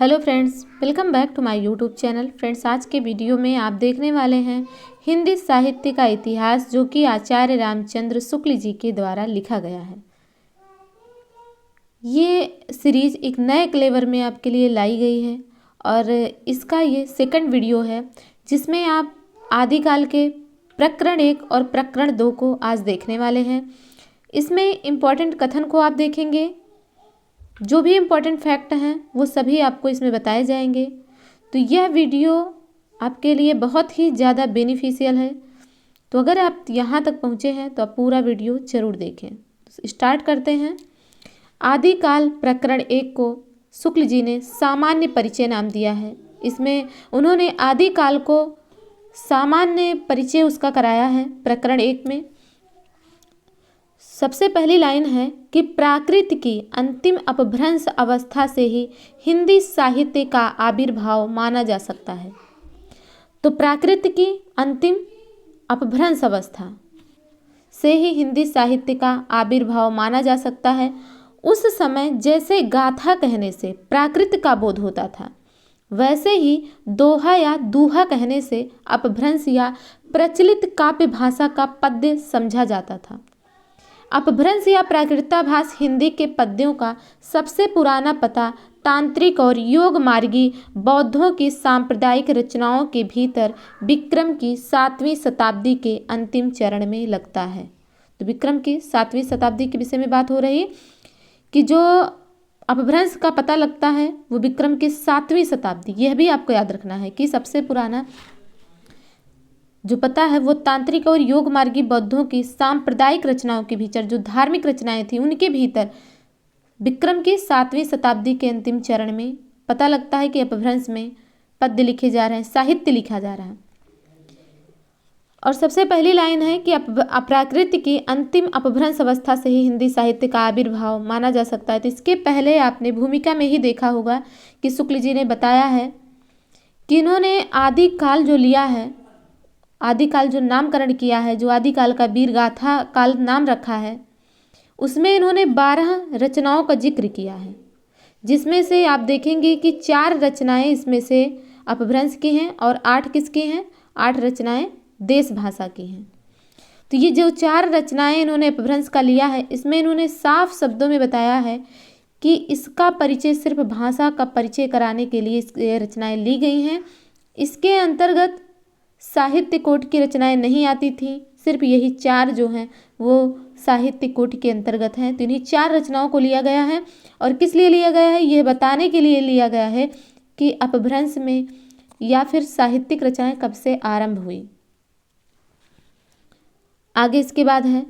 Hello friends, welcome back to my YouTube channel. Friends, आज के video में आप देखने वाले हैं हिंदी साहित्य का इतिहास, जो कि आचार्य रामचंद्र शुक्ल जी के द्वारा लिखा गया है। ये सीरीज एक नए क्लेवर में आपके लिए लाई गई है और इसका ये सेकंड वीडियो है, जिसमें आप आदिकाल के प्रकरण 1 और प्रकरण 2 को आज देखने वाले हैं। इसमें इम्पॉर्टेंट कथन को आप देखेंगे, जो भी इम्पोर्टेंट फैक्ट हैं वो सभी आपको इसमें बताए जाएंगे। तो यह वीडियो आपके लिए बहुत ही ज़्यादा बेनिफिशियल है। तो अगर आप यहाँ तक पहुँचे हैं तो आप पूरा वीडियो ज़रूर देखें। तो स्टार्ट करते हैं। आदिकाल प्रकरण 1 को शुक्ल जी ने सामान्य परिचय नाम दिया है। इसमें उन्होंने आदिकाल को सामान्य परिचय उसका कराया है। प्रकरण 1 में सबसे पहली लाइन है कि प्राकृत की अंतिम अपभ्रंश अवस्था से ही हिंदी साहित्य का आविर्भाव माना जा सकता है। तो प्राकृत की अंतिम अपभ्रंश अवस्था से ही हिंदी साहित्य का आविर्भाव माना जा सकता है। उस समय जैसे गाथा कहने से प्राकृत का बोध होता था, वैसे ही दोहा या दूहा कहने से अपभ्रंश या प्रचलित काव्य भाषा का पद्य समझा जाता था। अपभ्रंश या प्राकृताभास हिंदी के पद्यों का सबसे पुराना पता तांत्रिक और योग मार्गी बौद्धों की सांप्रदायिक रचनाओं के भीतर विक्रम की 7वीं शताब्दी के अंतिम चरण में लगता है। तो विक्रम की 7वीं शताब्दी के विषय में बात हो रही है कि जो अपभ्रंश का पता लगता है वो विक्रम की 7वीं शताब्दी। यह भी आपको याद रखना है कि सबसे पुराना जो पता है वो तांत्रिक और योग मार्गी बौद्धों की सांप्रदायिक रचनाओं के भीतर, जो धार्मिक रचनाएं थी उनके भीतर विक्रम की 7वीं शताब्दी के अंतिम चरण में पता लगता है कि अपभ्रंश में पद्य लिखे जा रहे हैं, साहित्य लिखा जा रहा है। और सबसे पहली लाइन है कि अप्राकृत की अंतिम अपभ्रंश अवस्था से ही हिंदी साहित्य का आविर्भाव माना जा सकता है। तो इसके पहले आपने भूमिका में ही देखा होगा कि शुक्ल जी ने बताया है कि इन्होंने आदिकाल जो लिया है, आदिकाल जो नामकरण किया है, जो आदिकाल का वीर गाथा काल नाम रखा है, उसमें इन्होंने 12 रचनाओं का जिक्र किया है, जिसमें से आप देखेंगे कि 4 रचनाएं इसमें से अपभ्रंश की हैं और 8 किसकी हैं? 8 रचनाएं देश भाषा की हैं। तो ये जो 4 रचनाएं इन्होंने अपभ्रंश का लिया है, इसमें इन्होंने साफ शब्दों में बताया है कि इसका परिचय सिर्फ भाषा का परिचय कराने के लिए ये रचनाएं ली गई हैं। इसके अंतर्गत साहित्य कोट की रचनाएं नहीं आती थी, सिर्फ यही 4 जो हैं वो साहित्य कोट के अंतर्गत हैं। तो इन्हीं 4 रचनाओं को लिया गया है। और किस लिए लिया गया है? यह बताने के लिए लिया गया है कि अपभ्रंश में या फिर साहित्यिक रचनाएं कब से आरंभ हुई। आगे इसके बाद है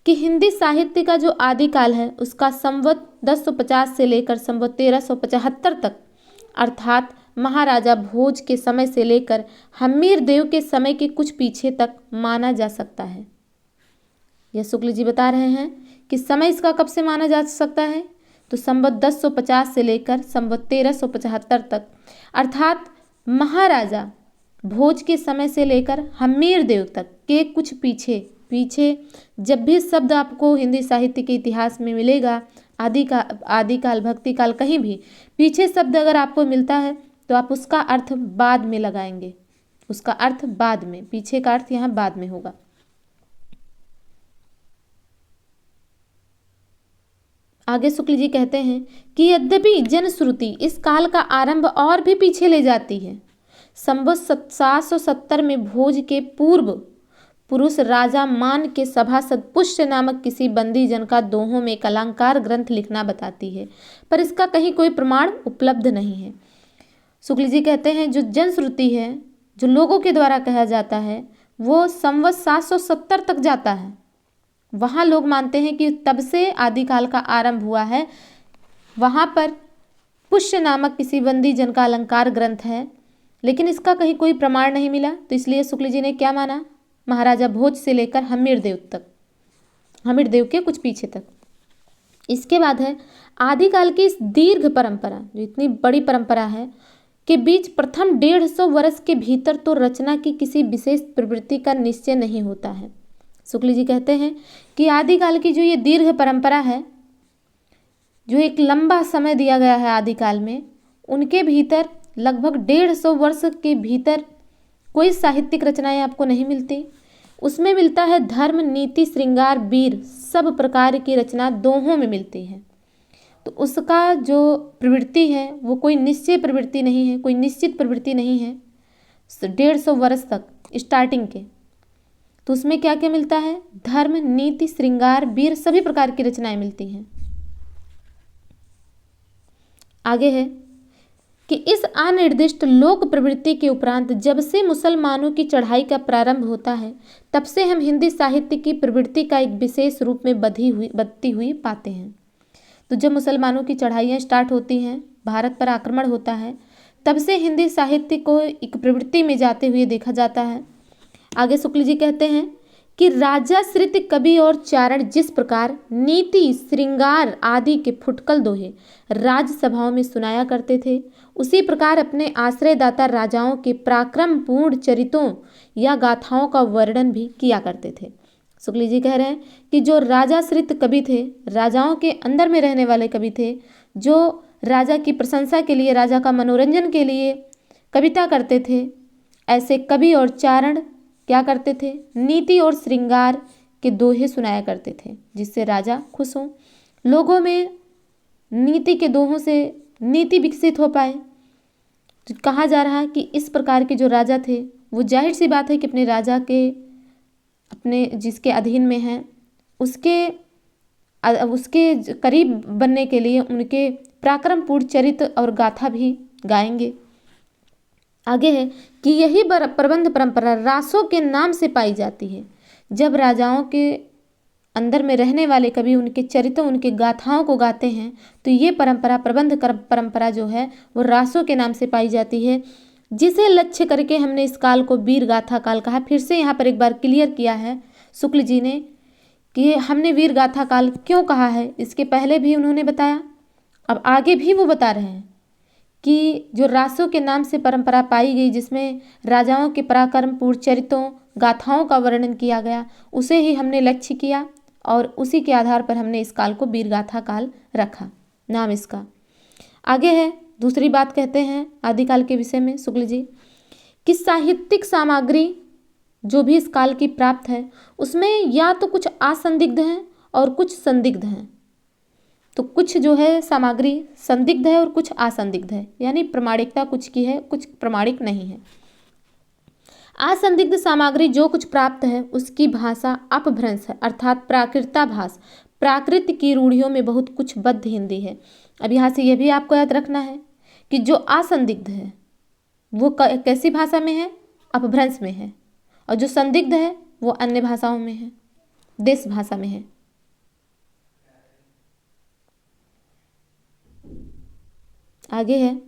कि हिंदी साहित्य का जो आदिकाल है उसका संवत 1050 से लेकर संवत 1375 तक, अर्थात महाराजा भोज के समय से लेकर हम्मीर देव के समय के कुछ पीछे तक माना जा सकता है। यह शुक्ल जी बता रहे हैं कि समय इसका कब से माना जा सकता है, तो संवत 1050 से लेकर संवत 1375 तक, अर्थात महाराजा भोज के समय से लेकर हम्मीर देव तक के कुछ पीछे जब भी शब्द आपको हिंदी साहित्य के इतिहास में मिलेगा, आदिकाल भक्तिकाल कहीं भी पीछे शब्द अगर आपको मिलता है तो आप उसका अर्थ बाद में लगाएंगे। उसका अर्थ बाद में, पीछे का अर्थ यहाँ बाद में होगा। आगे शुक्ल जी कहते हैं कि यद्यपि जनश्रुति इस काल का आरंभ और भी पीछे ले जाती है। संवत 770 में भोज के पूर्व पुरुष राजा मान के सभासद पुष्य नामक किसी बंदी जन का दोहों में एक अलंकार ग्रंथ लिखना बताती है, पर इसका कहीं कोई प्रमाण उपलब्ध नहीं है। शुक्ल जी कहते हैं जो जनश्रुति है, जो लोगों के द्वारा कहा जाता है, वो संवत 770 तक जाता है। वहाँ लोग मानते हैं कि तब से आदिकाल का आरंभ हुआ है। वहाँ पर पुष्य नामक किसी बंदी जन का अलंकार ग्रंथ है, लेकिन इसका कहीं कोई प्रमाण नहीं मिला। तो इसलिए शुक्ल जी ने क्या माना? महाराजा भोज से लेकर हम्मीर देव तक, हम्मीर देव के कुछ पीछे तक। इसके बाद है आदिकाल की इस दीर्घ परंपरा, जो इतनी बड़ी परंपरा है, के बीच प्रथम 150 वर्ष के भीतर तो रचना की किसी विशेष प्रवृत्ति का निश्चय नहीं होता है। शुक्ल जी कहते हैं कि आदिकाल की जो ये दीर्घ परंपरा है, जो एक लंबा समय दिया गया है आदिकाल में, उनके भीतर लगभग 150 वर्ष के भीतर कोई साहित्यिक रचनाएं आपको नहीं मिलती। उसमें मिलता है धर्म, नीति, श्रृंगार, वीर, सब प्रकार की रचना दोहों में मिलती है। तो उसका जो प्रवृत्ति है वो कोई निश्चय प्रवृत्ति नहीं है, कोई निश्चित प्रवृत्ति नहीं है 150 वर्ष तक स्टार्टिंग के। तो उसमें क्या क्या मिलता है? धर्म, नीति, श्रृंगार, वीर, सभी प्रकार की रचनाएं मिलती हैं। आगे है कि इस अनिर्दिष्ट लोक प्रवृत्ति के उपरांत जब से मुसलमानों की चढ़ाई का प्रारंभ होता है तब से हम हिंदी साहित्य की प्रवृत्ति का एक विशेष रूप में बदती हुई पाते हैं। तो जब मुसलमानों की चढ़ाइयाँ स्टार्ट होती हैं, भारत पर आक्रमण होता है, तब से हिंदी साहित्य को एक प्रवृत्ति में जाते हुए देखा जाता है। आगे शुक्ल जी कहते हैं कि राजाश्रित कवि और चारण जिस प्रकार नीति, श्रृंगार आदि के फुटकल दोहे राजसभाओं में सुनाया करते थे, उसी प्रकार अपने आश्रयदाता राजाओं के पराक्रमपूर्ण चरितों या गाथाओं का वर्णन भी किया करते थे। शुक्ल जी कह रहे हैं कि जो राजाश्रित कवि थे, राजाओं के अंदर में रहने वाले कवि थे, जो राजा की प्रशंसा के लिए, राजा का मनोरंजन के लिए कविता करते थे, ऐसे कवि और चारण क्या करते थे? नीति और श्रृंगार के दोहे सुनाया करते थे, जिससे राजा खुश हों, लोगों में नीति के दोहों से नीति विकसित हो पाए। तो कहा जा रहा है कि इस प्रकार के जो राजा थे वो जाहिर सी बात है कि अपने राजा के, अपने जिसके अधीन में हैं उसके करीब बनने के लिए उनके पराक्रमपूर्ण चरित्र और गाथा भी गाएंगे। आगे है कि यही प्रबंध परंपरा रासों के नाम से पाई जाती है। जब राजाओं के अंदर में रहने वाले कवि उनके चरित्र, उनके गाथाओं को गाते हैं, तो ये परंपरा, प्रबंध परंपरा जो है वो रासों के नाम से पाई जाती है, जिसे लक्ष्य करके हमने इस काल को वीर गाथा काल कहा। फिर से यहाँ पर एक बार क्लियर किया है शुक्ल जी ने कि हमने वीर गाथा काल क्यों कहा है। इसके पहले भी उन्होंने बताया, अब आगे भी वो बता रहे हैं कि जो रासों के नाम से परंपरा पाई गई, जिसमें राजाओं के पराक्रमपूर्ण चरित्रों, गाथाओं का वर्णन किया गया, उसे ही हमने लक्ष्य किया और उसी के आधार पर हमने इस काल को वीर गाथा काल रखा नाम इसका। आगे है दूसरी बात कहते हैं आदिकाल के विषय में शुक्ल जी कि साहित्यिक सामग्री जो भी इस काल की प्राप्त है उसमें या तो कुछ असंदिग्ध हैं और कुछ संदिग्ध हैं। तो कुछ जो है सामग्री संदिग्ध है और कुछ असंदिग्ध है, यानी प्रमाणिकता कुछ की है, कुछ प्रमाणिक नहीं है। असंदिग्ध सामग्री जो कुछ प्राप्त है उसकी भाषा अपभ्रंश है, अर्थात प्राकृताभास, प्राकृत की रूढ़ियों में बहुत कुछ बद्ध हिंदी है। अब यहाँ से यह भी आपको याद रखना है कि जो असंदिग्ध है वो कैसी भाषा में है? अपभ्रंश में है, और जो संदिग्ध है वो अन्य भाषाओं में है, देश भाषा में है। आगे है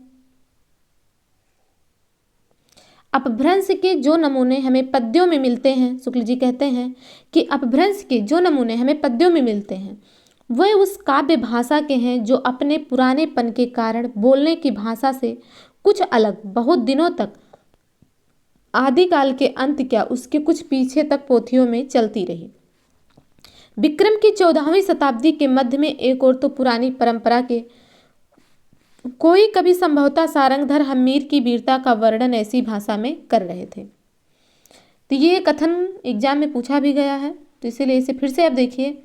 अपभ्रंश के जो नमूने हमें पद्यों में मिलते हैं, शुक्ल जी कहते हैं कि अपभ्रंश के जो नमूने हमें पद्यों में मिलते हैं वह उस काव्य भाषा के हैं जो अपने पुरानेपन के कारण बोलने की भाषा से कुछ अलग, बहुत दिनों तक, आदिकाल के अंत क्या उसके कुछ पीछे तक पोथियों में चलती रही। विक्रम की 14वीं शताब्दी के मध्य में एक और तो पुरानी परंपरा के कोई कभी संभवतः सारंगधर हम्मीर की वीरता का वर्णन ऐसी भाषा में कर रहे थे। तो ये कथन एग्जाम में पूछा भी गया है, तो इसीलिए इसे फिर से आप देखिए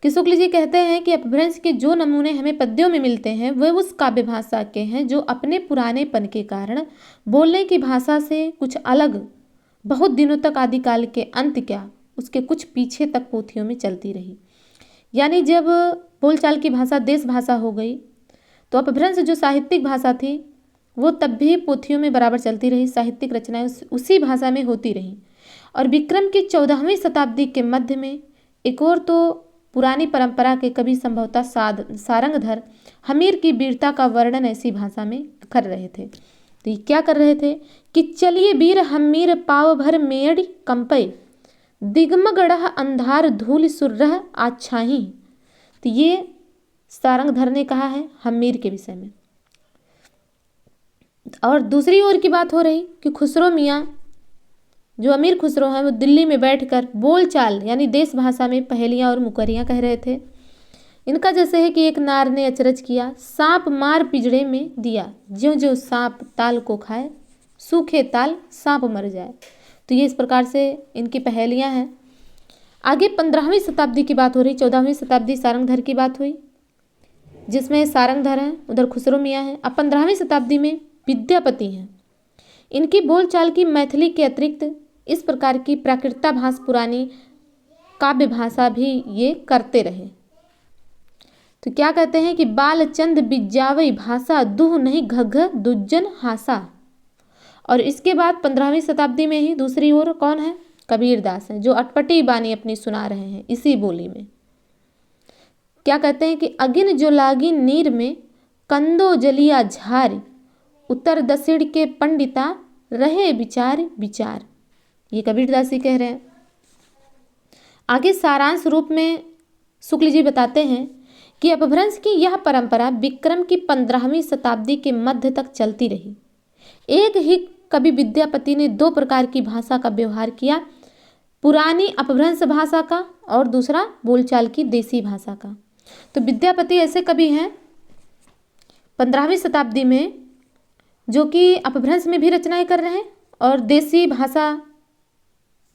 कि शुक्ल जी कहते हैं कि अपभ्रंश के जो नमूने हमें पद्यों में मिलते हैं वह उस काव्य भाषा के हैं जो अपने पुरानेपन के कारण बोलने की भाषा से कुछ अलग, बहुत दिनों तक, आदिकाल के अंत क्या उसके कुछ पीछे तक पोथियों में चलती रही। यानी जब बोलचाल की भाषा देश भाषा हो गई तो अपभ्रंश जो साहित्यिक भाषा थी वो तब भी पोथियों में बराबर चलती रही, साहित्यिक रचनाएं उसी भाषा में होती रहीं। और विक्रम की 14वीं शताब्दी के मध्य में एक और तो पुरानी परंपरा के कवि संभवतः सारंगधर हमीर की वीरता का वर्णन ऐसी भाषा में कर रहे थे। तो ये क्या कर रहे थे कि चलिए वीर हमीर पाव भर मेड़ कंपय, दिगमगढ़ अंधार धूल सुर्रह आच्छाही। तो ये सारंगधर ने कहा है हमीर के विषय में। और दूसरी ओर की बात हो रही कि खुसरो मियाँ, जो अमीर खुसरो हैं, वो दिल्ली में बैठकर बोलचाल यानी देश भाषा में पहेलियाँ और मुकरियाँ कह रहे थे। इनका जैसे है कि एक नार ने अचरज किया, सांप मार पिंजड़े में दिया, ज्यों ज्यों सांप ताल को खाए, सूखे ताल सांप मर जाए। तो ये इस प्रकार से इनकी पहेलियां हैं। आगे 15वीं शताब्दी की बात हो रही। 14वीं शताब्दी सारंगधर की बात हुई, जिसमें सारंगधर हैं, उधर खुसरो मियाँ हैं। अब 15वीं शताब्दी में विद्यापति हैं। इनकी बोलचाल की मैथिली के अतिरिक्त इस प्रकार की प्राकृताभास पुरानी काव्य भाषा भी ये करते रहे। तो क्या कहते हैं कि बालचंद बिजावई भाषा दुह नहीं घघ दुज्जन हासा। और इसके बाद 15वीं शताब्दी में ही दूसरी ओर कौन है? कबीरदास हैं, जो अटपटी बानी अपनी सुना रहे हैं इसी बोली में। क्या कहते हैं कि अगिन जो लागी नीर में कंदो जलिया झार, उत्तर दक्षिण के पंडिता रहे विचार विचार। ये कबीरदास ही कह रहे हैं। आगे सारांश रूप में शुक्ल जी बताते हैं कि अपभ्रंश की यह परंपरा विक्रम की 15वीं शताब्दी के मध्य तक चलती रही। एक ही कवि विद्यापति ने दो प्रकार की भाषा का व्यवहार किया, पुरानी अपभ्रंश भाषा का और दूसरा बोलचाल की देसी भाषा का। तो विद्यापति ऐसे कवि हैं 15वीं शताब्दी में जो कि अपभ्रंश में भी रचनाएं कर रहे हैं और देसी भाषा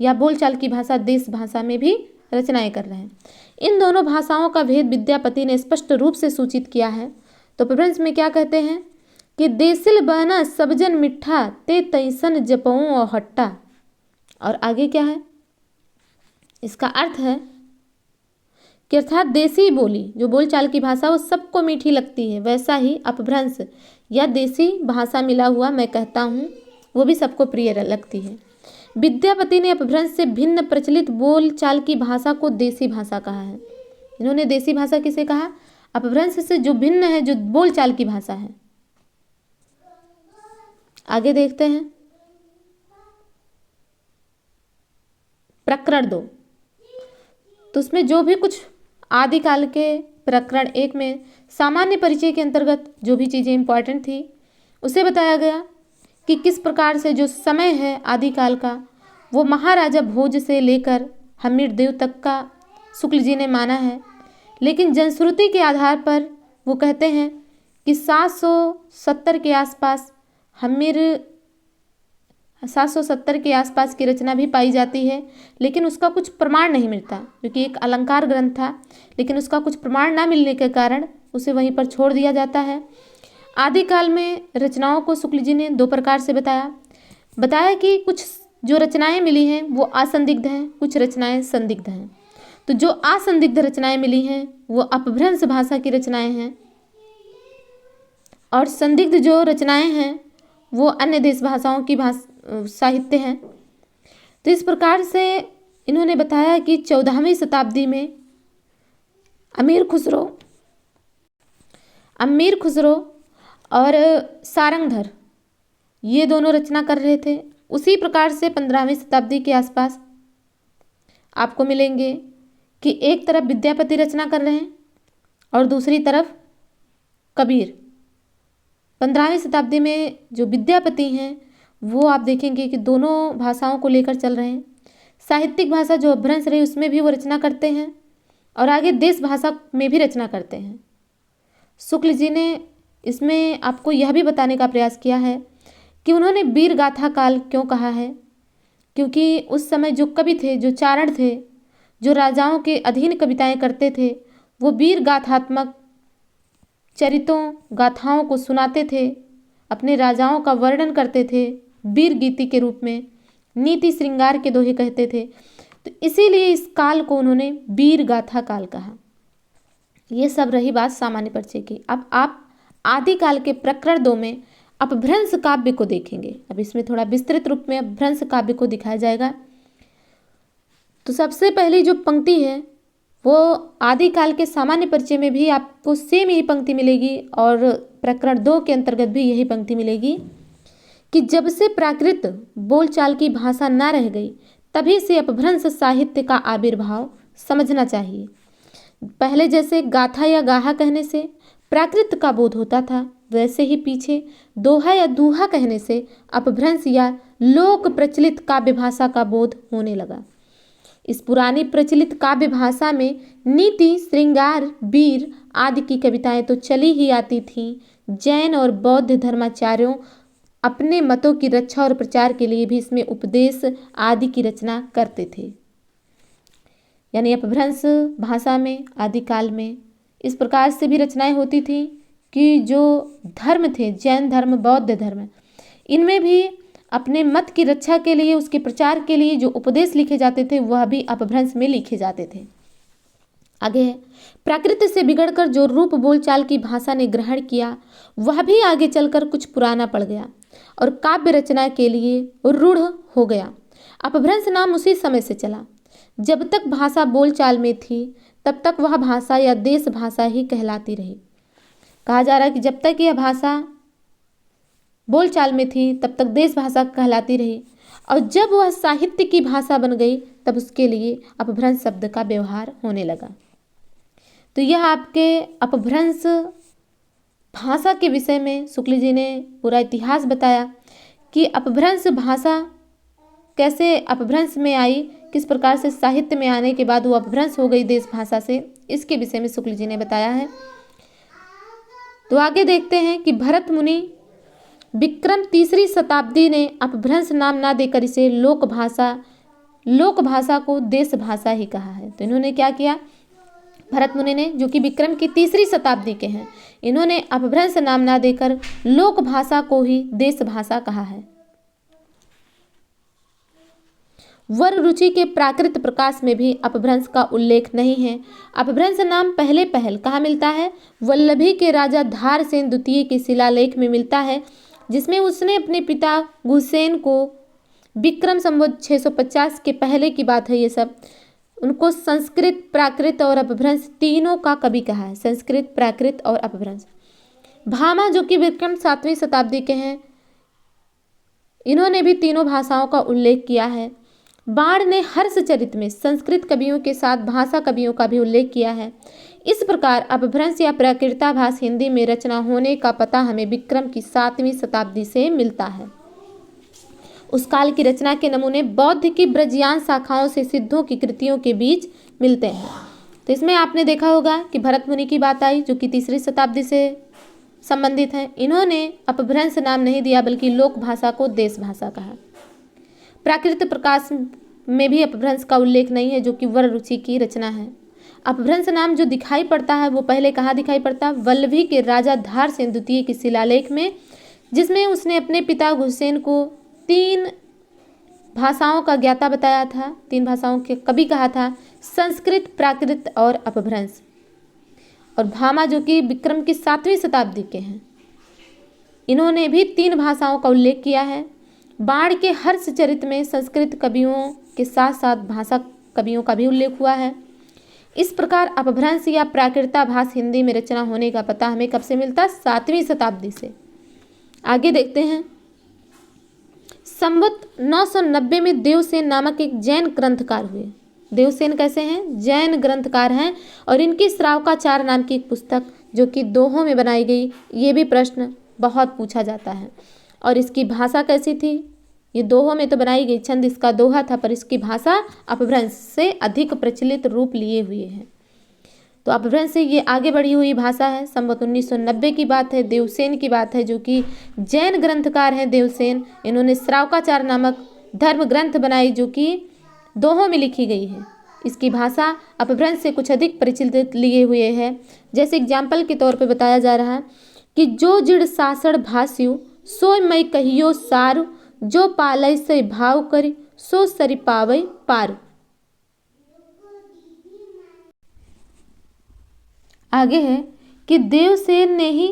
या बोलचाल की भाषा देश भाषा में भी रचनाएं कर रहे हैं। इन दोनों भाषाओं का भेद विद्यापति ने स्पष्ट रूप से सूचित किया है। तो अपभ्रंश में क्या कहते हैं कि देसिल बना सबजन मिठा ते तैसन जपऊं और हट्टा। और आगे क्या है? इसका अर्थ है कि अर्थात देसी बोली जो बोलचाल की भाषा वो सबको मीठी लगती है, वैसा ही अपभ्रंश या देसी भाषा मिला हुआ मैं कहता हूँ वो भी सबको प्रिय लगती है। विद्यापति ने अपभ्रंश से भिन्न प्रचलित बोलचाल की भाषा को देसी भाषा कहा है। इन्होंने देसी भाषा किसे कहा? अपभ्रंश से जो भिन्न है, जो बोलचाल की भाषा है। आगे देखते हैं प्रकरण 2। तो उसमें जो भी कुछ आदिकाल के प्रकरण 1 में सामान्य परिचय के अंतर्गत जो भी चीज़ें इंपॉर्टेंट थी उसे बताया गया कि किस प्रकार से जो समय है आदिकाल का वो महाराजा भोज से लेकर हमीरदेव तक का शुक्ल जी ने माना है। लेकिन जनश्रुति के आधार पर वो कहते हैं कि 770 के आसपास 770 के आसपास की रचना भी पाई जाती है, लेकिन उसका कुछ प्रमाण नहीं मिलता, क्योंकि एक अलंकार ग्रंथ था, लेकिन उसका कुछ प्रमाण ना मिलने के कारण उसे वहीं पर छोड़ दिया जाता है। आदिकाल में रचनाओं को शुक्ल जी ने दो प्रकार से बताया कि कुछ जो रचनाएं मिली हैं वो असंदिग्ध हैं, कुछ रचनाएं संदिग्ध हैं। तो जो असंदिग्ध रचनाएं मिली हैं वो अपभ्रंश भाषा की रचनाएं हैं और संदिग्ध जो रचनाएं हैं वो अन्य देश भाषाओं की साहित्य हैं। तो इस प्रकार से इन्होंने बताया कि 14वीं शताब्दी में अमीर खुसरो और सारंगधर ये दोनों रचना कर रहे थे। उसी प्रकार से 15वीं शताब्दी के आसपास आपको मिलेंगे कि एक तरफ विद्यापति रचना कर रहे हैं और दूसरी तरफ कबीर। 15वीं शताब्दी में जो विद्यापति हैं वो आप देखेंगे कि दोनों भाषाओं को लेकर चल रहे हैं। साहित्यिक भाषा जो अपभ्रंश रही उसमें भी वो रचना करते हैं और आगे देश भाषा में भी रचना करते हैं। शुक्ल जी ने इसमें आपको यह भी बताने का प्रयास किया है कि उन्होंने वीर गाथा काल क्यों कहा है, क्योंकि उस समय जो कवि थे, जो चारण थे, जो राजाओं के अधीन कविताएं करते थे, वो वीर गाथात्मक चरितों गाथाओं को सुनाते थे, अपने राजाओं का वर्णन करते थे, वीर गीति के रूप में नीति श्रृंगार के दोहे कहते थे। तो इसीलिए इस काल को उन्होंने वीर गाथा काल कहा। ये सब रही बात सामान्य परिचय की। अब आप आदिकाल के प्रकरण 2 में अपभ्रंश काव्य को देखेंगे। अब इसमें थोड़ा विस्तृत रूप में अपभ्रंश काव्य को दिखाया जाएगा। तो सबसे पहली जो पंक्ति है वो आदिकाल के सामान्य परिचय में भी आपको सेम यही पंक्ति मिलेगी और प्रकरण 2 के अंतर्गत भी यही पंक्ति मिलेगी कि जब से प्राकृत बोलचाल की भाषा न रह गई तभी से अपभ्रंश साहित्य का आविर्भाव समझना चाहिए। पहले जैसे गाथा या गाहा कहने से प्राकृत का बोध होता था, वैसे ही पीछे दोहा या दूहा कहने से अपभ्रंश या लोक प्रचलित काव्य भाषा का बोध होने लगा। इस पुरानी प्रचलित काव्य भाषा में नीति, श्रृंगार, वीर आदि की कविताएं तो चली ही आती थीं। जैन और बौद्ध धर्माचार्यों अपने मतों की रक्षा और प्रचार के लिए भी इसमें उपदेश आदि की रचना करते थे। यानी अपभ्रंश भाषा में आदिकाल में इस प्रकार से भी रचनाएं होती थी कि जो धर्म थे, जैन धर्म, बौद्ध धर्म, इनमें भी अपने मत की रक्षा के लिए, उसके प्रचार के लिए जो उपदेश लिखे जाते थे वह भी अपभ्रंश में लिखे जाते थे। आगे है, प्राकृत से बिगड़कर जो रूप बोलचाल की भाषा ने ग्रहण किया वह भी आगे चलकर कुछ पुराना पड़ गया और काव्य रचना के लिए रूढ़ हो गया। अपभ्रंश नाम उसी समय से चला। जब तक भाषा बोलचाल में थी तब तक वह भाषा या देश भाषा ही कहलाती रही। कहा जा रहा है कि जब तक यह भाषा बोलचाल में थी तब तक देश भाषा कहलाती रही, और जब वह साहित्य की भाषा बन गई तब उसके लिए अपभ्रंश शब्द का व्यवहार होने लगा। तो यह आपके अपभ्रंश भाषा के विषय में शुक्ल जी ने पूरा इतिहास बताया कि अपभ्रंश भाषा कैसे अपभ्रंश में आई, किस प्रकार से साहित्य में आने के बाद वो अपभ्रंश हो गई देश भाषा से, इसके विषय में शुक्ल जी ने बताया है। तो आगे देखते हैं कि भरत मुनि विक्रम तीसरी शताब्दी ने अपभ्रंश नाम ना देकर इसे लोक भाषा को देश भाषा ही कहा है। तो इन्होंने क्या किया, भरत मुनि ने, जो कि विक्रम की तीसरी शताब्दी के हैं, इन्होंने अपभ्रंश नाम ना देकर लोक भाषा को ही देश भाषा कहा है। वर रुचि के प्राकृत प्रकाश में भी अपभ्रंश का उल्लेख नहीं है। अपभ्रंश नाम पहले पहल कहाँ मिलता है, वल्लभी के राजा धारसेन द्वितीय के शिलालेख में मिलता है, जिसमें उसने अपने पिता गुसेन को विक्रम संवत 650 के पहले की बात है ये सब, उनको संस्कृत, प्राकृत और अपभ्रंश तीनों का कवि कहा है। संस्कृत, प्राकृत और अपभ्रंश। भामा जो कि विक्रम 7वीं शताब्दी के हैं, इन्होंने भी तीनों भाषाओं का उल्लेख किया है। बाण ने हर्षचरित में संस्कृत कवियों के साथ भाषा कवियों का भी उल्लेख किया है। इस प्रकार अपभ्रंश या प्राकृताभास हिंदी में रचना होने का पता हमें विक्रम की 7वीं शताब्दी से मिलता है। उस काल की रचना के नमूने बौद्ध की ब्रजियान शाखाओं से सिद्धों की कृतियों के बीच मिलते हैं। तो इसमें आपने देखा होगा कि भरत मुनि की बात आई जो कि तीसरी शताब्दी से संबंधित है। इन्होंने अपभ्रंश नाम नहीं दिया बल्कि लोक भाषा को देश भाषा कहा। प्राकृत प्रकाश में भी अपभ्रंश का उल्लेख नहीं है, जो कि वर रुचि की रचना है। अपभ्रंश नाम जो दिखाई पड़ता है वो पहले कहाँ दिखाई पड़ता है, वल्लभी के राजा धारसेन द्वितीय के शिलालेख में, जिसमें उसने अपने पिता गुसेन को 3 भाषाओं का ज्ञाता बताया था, 3 भाषाओं के कवि कहा था, संस्कृत, प्राकृत और अपभ्रंश। और भामा जो कि विक्रम की 7वीं शताब्दी के हैं, इन्होंने भी 3 भाषाओं का उल्लेख किया है। बाण के हर्षचरित में संस्कृत कवियों के साथ साथ भाषा कवियों का भी उल्लेख हुआ है। इस प्रकार अपभ्रंश या प्राकृताभास हिंदी में रचना होने का पता हमें कब से मिलता है, 7वीं शताब्दी से। आगे देखते हैं, संवत 990 में देवसेन नामक एक जैन ग्रंथकार हुए। देवसेन कैसे हैं, जैन ग्रंथकार हैं, और इनकी श्रावकाचार नाम की एक पुस्तक जो कि दोहों में बनाई गई, ये भी प्रश्न बहुत पूछा जाता है। और इसकी भाषा कैसी थी, ये दोहों में तो बनाई गई, छंद इसका दोहा था, पर इसकी भाषा अपभ्रंश से अधिक प्रचलित रूप लिए हुए है। तो अपभ्रंश से ये आगे बढ़ी हुई भाषा है। संवत 1990 की बात है, देवसेन की बात है, जो कि जैन ग्रंथकार हैं देवसेन। इन्होंने श्रावकाचार नामक धर्म ग्रंथ बनाई जो कि दोहों में लिखी गई है। इसकी भाषा अपभ्रंश से कुछ अधिक प्रचलित लिए हुए है। जैसे एग्जाम्पल के तौर पर बताया जा रहा है कि जो जिड़ सासड़ भास्यु सोय मई कहियो सारु, जो पालय से भाव करी सो सरि पावै पारु। आगे है कि देवसेन ने ही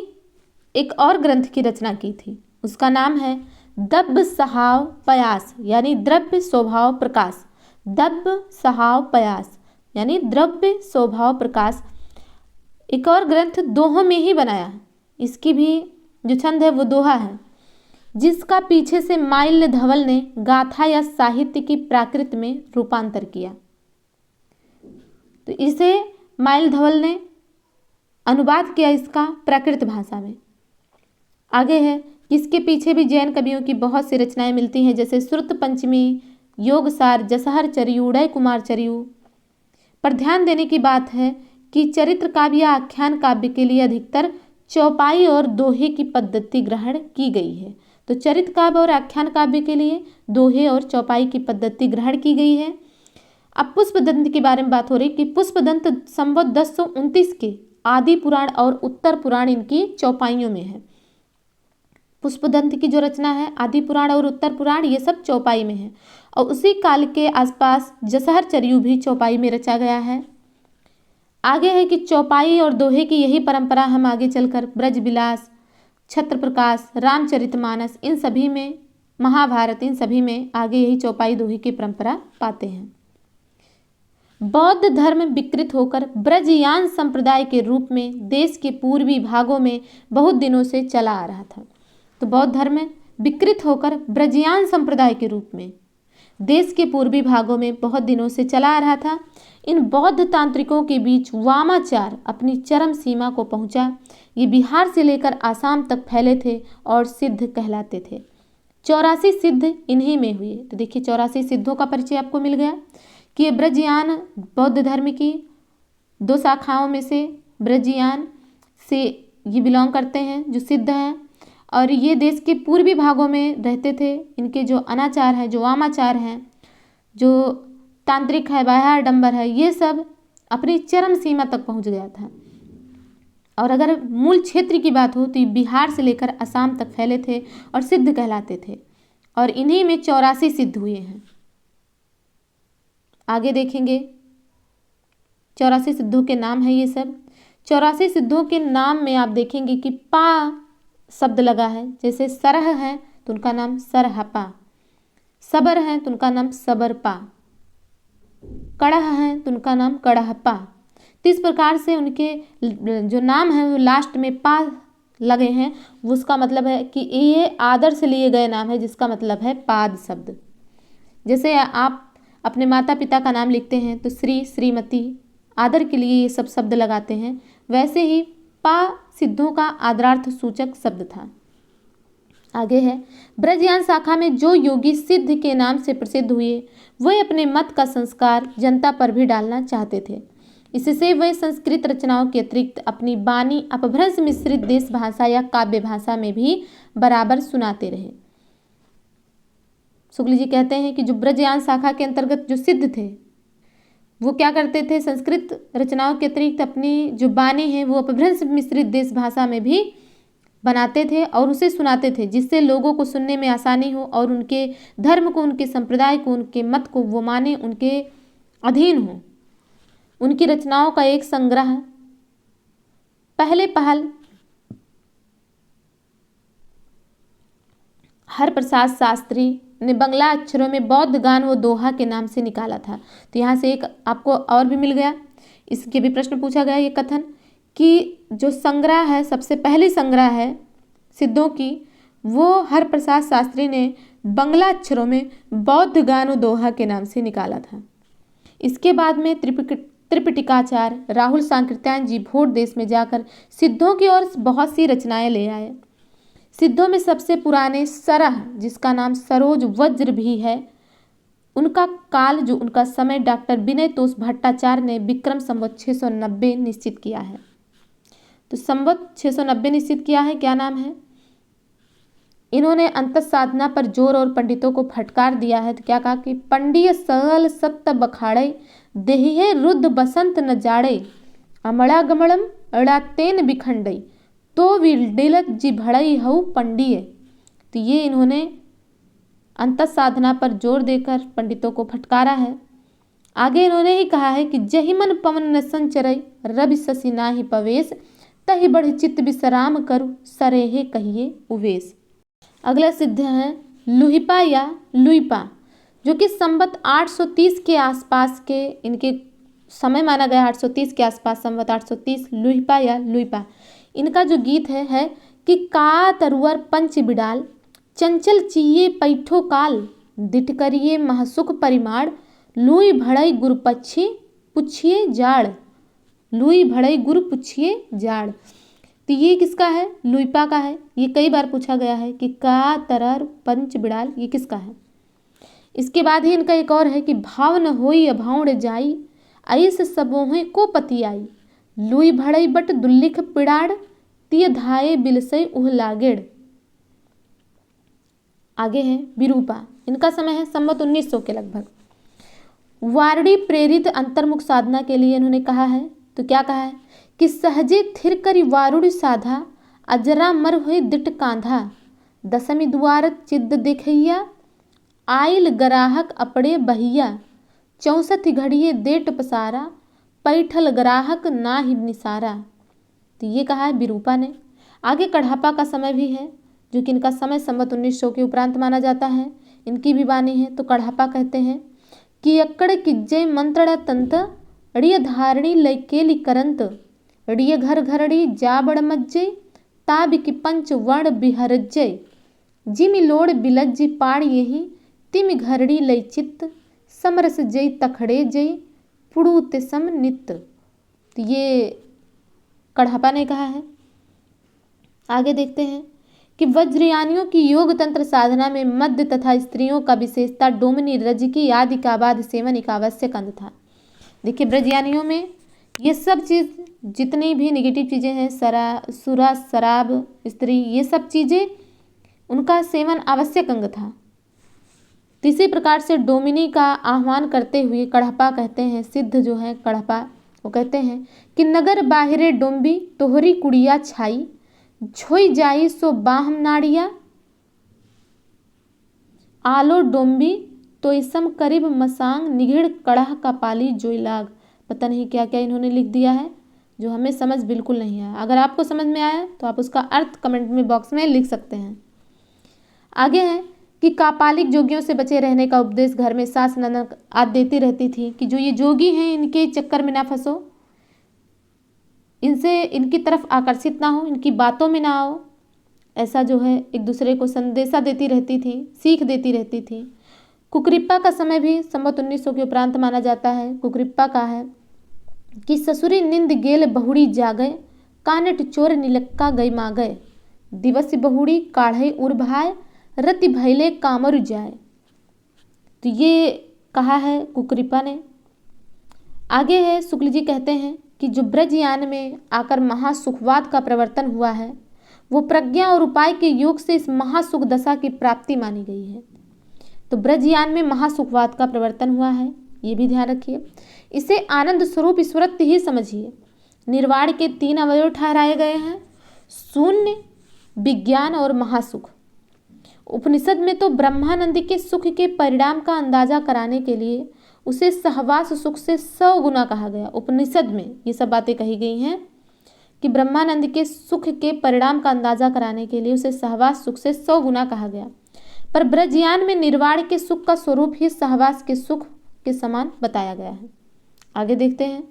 एक और ग्रंथ की रचना की थी, उसका नाम है दब्ब सहाव पयास, यानी द्रव्य स्वभाव प्रकाश। दब्ब सहाव पयास यानी द्रव्य स्वभाव प्रकाश। एक और ग्रंथ दोहों में ही बनाया है। इसकी भी जो छंद है वो दोहा है, जिसका पीछे से माल्य धवल ने गाथा या साहित्य की प्राकृत में रूपांतर किया। तो इसे माल्य धवल ने अनुवाद किया इसका प्राकृत भाषा में। आगे है, इसके पीछे भी जैन कवियों की बहुत सी रचनाएं मिलती हैं, जैसे श्रुत पंचमी योगसार, जसहर चरियु, उदय कुमार चरियु। पर ध्यान देने की बात है कि चरित्र काव्य या आख्यान काव्य के लिए अधिकतर चौपाई और दोहे की पद्धति ग्रहण की गई है। तो चरित्र काव्य और आख्यान काव्य के लिए दोहे और चौपाई की पद्धति ग्रहण की गई है। अब पुष्पदंत के बारे में बात हो रही कि पुष्पदंत संवत 1029 के आदि पुराण और उत्तर पुराण इनकी चौपाइयों में है। पुष्पदंत की जो रचना है आदि पुराण और उत्तर पुराण ये सब चौपाई में है, और उसी काल के आसपास जसहर चरियु भी चौपाई में रचा गया है। आगे है कि चौपाई और दोहे की यही परंपरा हम आगे चलकर ब्रजविलास, छत्रप्रकाश, रामचरितमानस, इन सभी में, महाभारत, इन सभी में आगे यही चौपाई दोहे की परंपरा पाते हैं। बौद्ध धर्म विकृत होकर ब्रजयान संप्रदाय के रूप में देश के पूर्वी भागों में बहुत दिनों से चला आ रहा था। तो बौद्ध धर्म विकृत होकर ब्रजयान संप्रदाय के रूप में देश के पूर्वी भागों में बहुत दिनों से चला आ रहा था। इन बौद्ध तांत्रिकों के बीच वामाचार अपनी चरम सीमा को पहुंचा। ये बिहार से लेकर आसाम तक फैले थे और सिद्ध कहलाते थे। 84 सिद्ध इन्हीं में हुए। तो देखिए 84 सिद्धों का परिचय आपको मिल गया कि ये ब्रजयान बौद्ध धर्म की 2 शाखाओं में से ब्रजयान से ये बिलोंग करते हैं, जो सिद्ध हैं, और ये देश के पूर्वी भागों में रहते थे। इनके जो अनाचार है, जो वामाचार हैं, जो तांत्रिक है, बाह्याडंबर है, ये सब अपनी चरम सीमा तक पहुंच गया था। और अगर मूल क्षेत्र की बात हो तो ये बिहार से लेकर असम तक फैले थे और सिद्ध कहलाते थे, और इन्हीं में 84 सिद्ध हुए हैं। आगे देखेंगे 84 सिद्धों के नाम है ये सब। 84 सिद्धों के नाम में आप देखेंगे कि पा शब्द लगा है। जैसे सरह है तो उनका नाम सरहपा, सबर है तो उनका नाम सबरपा, कड़ह है तो उनका नाम कड़हपा। तो इस प्रकार से उनके जो नाम है वो लास्ट में पा लगे हैं, वो उसका मतलब है कि ये आदर से लिए गए नाम है, जिसका मतलब है पाद शब्द। जैसे आप अपने माता पिता का नाम लिखते हैं तो श्री, श्रीमती, आदर के लिए ये सब शब्द लगाते हैं, वैसे ही पा सिद्धों का आदरार्थ सूचक शब्द था। आगे है ब्रजयान शाखा में जो योगी सिद्ध के नाम से प्रसिद्ध हुए वह अपने मत का संस्कार जनता पर भी डालना चाहते थे। इससे वे संस्कृत रचनाओं के अतिरिक्त अपनी बानी अपभ्रंश मिश्रित देश भाषा या काव्य भाषा में भी बराबर सुनाते रहे। शुक्ल जी कहते हैं कि जो ब्रजयान शाखा के अंतर्गत जो सिद्ध थे वो क्या करते थे, संस्कृत रचनाओं के अतिरिक्त अपनी जो बानी है वो अपभ्रंश मिश्रित देश भाषा में भी बनाते थे और उसे सुनाते थे, जिससे लोगों को सुनने में आसानी हो और उनके धर्म को, उनके संप्रदाय को, उनके मत को वो माने, उनके अधीन हो। उनकी रचनाओं का एक संग्रह पहले पहल हरप्रसाद शास्त्री ने बंगला अक्षरों में बौद्ध गान व दोहा के नाम से निकाला था। तो यहाँ से एक आपको और भी मिल गया, इसके भी प्रश्न पूछा गया ये कथन कि जो संग्रह है, सबसे पहली संग्रह है सिद्धों की, वो हरप्रसाद शास्त्री ने बंगला अक्षरों में बौद्ध गान व दोहा के नाम से निकाला था। इसके बाद में त्रिपिटिकाचार्य राहुल सांकृत्यायन जी भोट देश में जाकर सिद्धों की ओर बहुत सी रचनाएं ले आए। सिद्धों में सबसे पुराने सरह, जिसका नाम सरोज वज्र भी है, उनका काल, जो उनका समय डॉक्टर विनय तोष भट्टाचार्य ने विक्रम संवत 690 निश्चित किया है। तो संवत 690 निश्चित किया है, क्या नाम है? इन्होंने अंतः साधना पर जोर और पंडितों को फटकार दिया है। तो क्या कहा कि पंडिय सहल सत्य बखाड़े देहिये रुद्ध बसंत न जाड़े अमड़ा गमड़म अड़ातेन बिखंडई तो विलडिलत जी भड़ई हऊ पंडिय। तो ये इन्होंने अंतः साधना पर जोर देकर पंडितों को फटकारा है। आगे इन्होंने ही कहा है कि जहि मन पवन न संचरई रवि शशि नाही पवेश तहि बढ़ चित्त विश्राम करु सरेहे कहिए उवेश। अगला सिद्ध है लुहिपा या लुइपा, जो कि संवत 830 के आसपास के इनके समय माना गया, 830 के आसपास, संवत 830। लुहिपा या लुइपा, इनका जो गीत है कि का तरुअर पंच बिडाल चंचल चिये पैठो काल दिट करिए महसुख परिमाण लुई भड़ई गुरु पक्षी पुछिए जाड़, लुई भड़ई गुरु पुछिए जाड़। तो ये किसका है? लुइपा का है। ये कई बार पूछा गया है कि का तरर पंच बिड़ाल ये किसका है। इसके बाद ही इनका एक और है कि भाव न होई अभाउण जाई, ऐस सबोहें को पति आई, लुई भड़ई बट दुल्लिख पिड़ाड़, तिय धाये बिलसई उह लागेड़। आगे है विरूपा, इनका समय है संवत 1900 के लगभग। वारड़ी प्रेरित अंतर्मुख साधना के लिए इन्होंने कहा है, तो क्या कहा है कि सहजे थिर करी वारुड़ी साधा, अजरा मर हुए दिट कांधा, दसमी द्वार चिद्द देखैया, आइल ग्राहक अपड़े बहिया, 64 घड़िए देट पसारा, पैठल ग्राहक ना ही निसारा। तो ये कहा है विरूपा ने। आगे कढ़ापा का समय भी है, जो कि इनका समय संवत 1900 के उपरांत माना जाता है। इनकी भी वाणी है। तो कढ़ापा कहते हैं कि अक्कड़ किज्जय मंत्रणा तंत, अड़िय धारणी लैकेली करंत, अड़िय घर घरड़ी जा बड़ मज्जय, ताबि की पंच वर्ण बिहरज्जय, जिमि लोड़ बिलज्जी पाड़ यही, तिमि घरड़ी लय चित्त, समरस जय तखड़े जय, पुड़ूत सम नित्त। तो ये कढ़ापा ने कहा है। आगे देखते हैं कि वज्रयानियों की योग तंत्र साधना में मध्य तथा स्त्रियों का विशेषता डोमनी रजकी आदि का बाद सेवन एक आवश्यक अंग था। देखिए ब्रजयानियों में ये सब चीज़ जितनी भी निगेटिव चीज़ें हैं, सुरा शराब स्त्री, ये सब चीज़ें उनका सेवन आवश्यक अंग था। तो इसी प्रकार से डोमिनी का आह्वान करते हुए कढ़पा कहते हैं, सिद्ध जो है कढ़पा, वो कहते हैं कि नगर बाहिरे डोम्बी तोहरी कुड़िया छाई, छोई जाई सो बाहम नाड़िया, आलो डोम्बी तो इसम करीब मसांग, निघिड़ कड़ह का पाली जोई लाग। पता नहीं क्या क्या इन्होंने लिख दिया है जो हमें समझ बिल्कुल नहीं आया। अगर आपको समझ में आया तो आप उसका अर्थ कमेंट में बॉक्स में लिख सकते हैं। आगे है कि कापालिक जोगियों से बचे रहने का उपदेश घर में सास ननद आदि देती रहती थी कि जो ये जोगी हैं इनके चक्कर में ना फंसो, इनसे इनकी तरफ आकर्षित ना हो, इनकी बातों में ना आओ। ऐसा जो है एक दूसरे को संदेशा देती रहती थी, सीख देती रहती थी। कुकरिप्पा का समय भी संवत 1900 के उपरांत माना जाता है। कुकरिप्पा का है कि ससुरी निंद गेल बहुड़ी जागए, कानट चोर निलक्का गई मागए, दिवस बहुड़ी काढ़े उर भाए, रति भैले कामर जाए। तो ये कहा है कुकरिप्पा ने। आगे है शुक्ल जी कहते हैं कि जो ब्रजयान में आकर महासुखवाद का प्रवर्तन हुआ है, वो प्रज्ञा और उपाय के योग से इस महासुख दशा की प्राप्ति मानी गई है। तो ब्रजयान में महासुखवाद का प्रवर्तन हुआ है, ये भी ध्यान रखिए। इसे आनंद स्वरूप ईश्वरत्व ही समझिए। निर्वाण के 3 अवयव ठहराए गए हैं, शून्य, विज्ञान और महासुख। उपनिषद में तो ब्रह्मानंद के सुख के परिणाम का अंदाजा कराने के लिए उसे सहवास सुख से 100 गुना कहा गया। उपनिषद में ये सब बातें कही गई हैं कि ब्रह्मानंद के सुख के परिणाम का अंदाजा कराने के लिए उसे सहवास सुख से 100 गुना कहा गया। पर ब्रजयान में निर्वाण के सुख का स्वरूप ही सहवास के सुख के समान बताया गया है। आगे देखते हैं।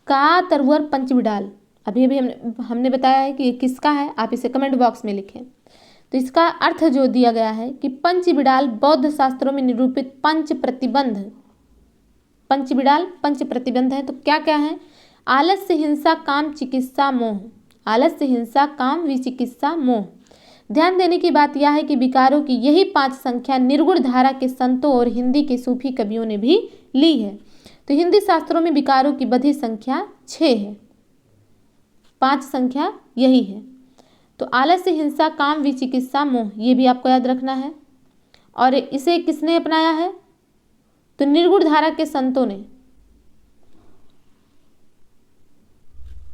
का तरवर पंचविडाल, अभी अभी हमने बताया है कि किसका है, आप इसे कमेंट बॉक्स में लिखें। तो इसका अर्थ जो दिया गया है कि पंचविडाल बौद्ध शास्त्रों में निरूपित पंच प्रतिबंध, पंचविडाल पंच प्रतिबंध है। तो क्या क्या है? आलस्य, हिंसा, काम, चिकित्सा, मोह। आलस्य, हिंसा, काम, विचिकित्सा, मोह। ध्यान देने की बात यह है कि विकारों की यही 5 संख्या निर्गुण धारा के संतों और हिंदी के सूफी कवियों ने भी ली है। तो हिंदी शास्त्रों में विकारों की बधी संख्या 6 है, 5 संख्या यही है। तो आलस्य, हिंसा, काम, विचिकित्सा, मोह, ये भी आपको याद रखना है। और इसे किसने अपनाया है? तो निर्गुण धारा के संतों ने।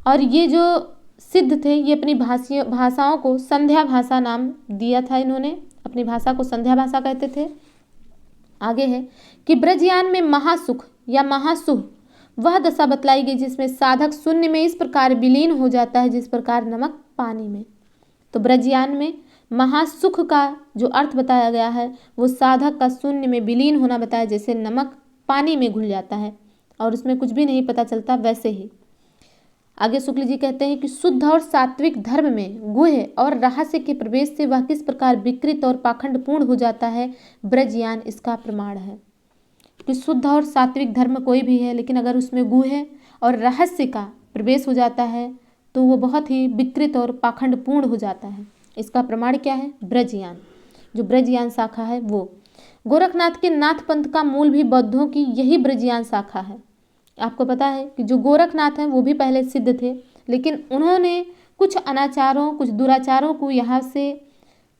और ये जो सिद्ध थे ये अपनी भाषाओं को संध्या भाषा नाम दिया था। इन्होंने अपनी भाषा को संध्या भाषा कहते थे। आगे है कि ब्रजयान में महासुख या महासुह वह दशा बतलाई गई जिसमें साधक शून्य में इस प्रकार विलीन हो जाता है जिस प्रकार नमक पानी में। तो ब्रजयान में महासुख का जो अर्थ बताया गया है वो साधक का शून्य में विलीन होना बताया, जैसे नमक पानी में घुल जाता है और उसमें कुछ भी नहीं पता चलता, वैसे ही। आगे शुक्ल जी कहते हैं कि शुद्ध और सात्विक धर्म में गुह्य और रहस्य के प्रवेश से वह किस प्रकार विकृत और पाखंडपूर्ण हो जाता है, ब्रजयान इसका प्रमाण है। कि शुद्ध और सात्विक धर्म कोई भी है, लेकिन अगर उसमें गुह्य और रहस्य का प्रवेश हो जाता है तो वो बहुत ही विकृत और पाखंडपूर्ण हो जाता है। इसका प्रमाण क्या है? ब्रजयान। जो ब्रजयान शाखा है वो। गोरखनाथ के नाथ पंथ का मूल भी बौद्धों की यही ब्रजयान शाखा है। आपको पता है कि जो गोरखनाथ हैं वो भी पहले सिद्ध थे, लेकिन उन्होंने कुछ अनाचारों, कुछ दुराचारों को यहाँ से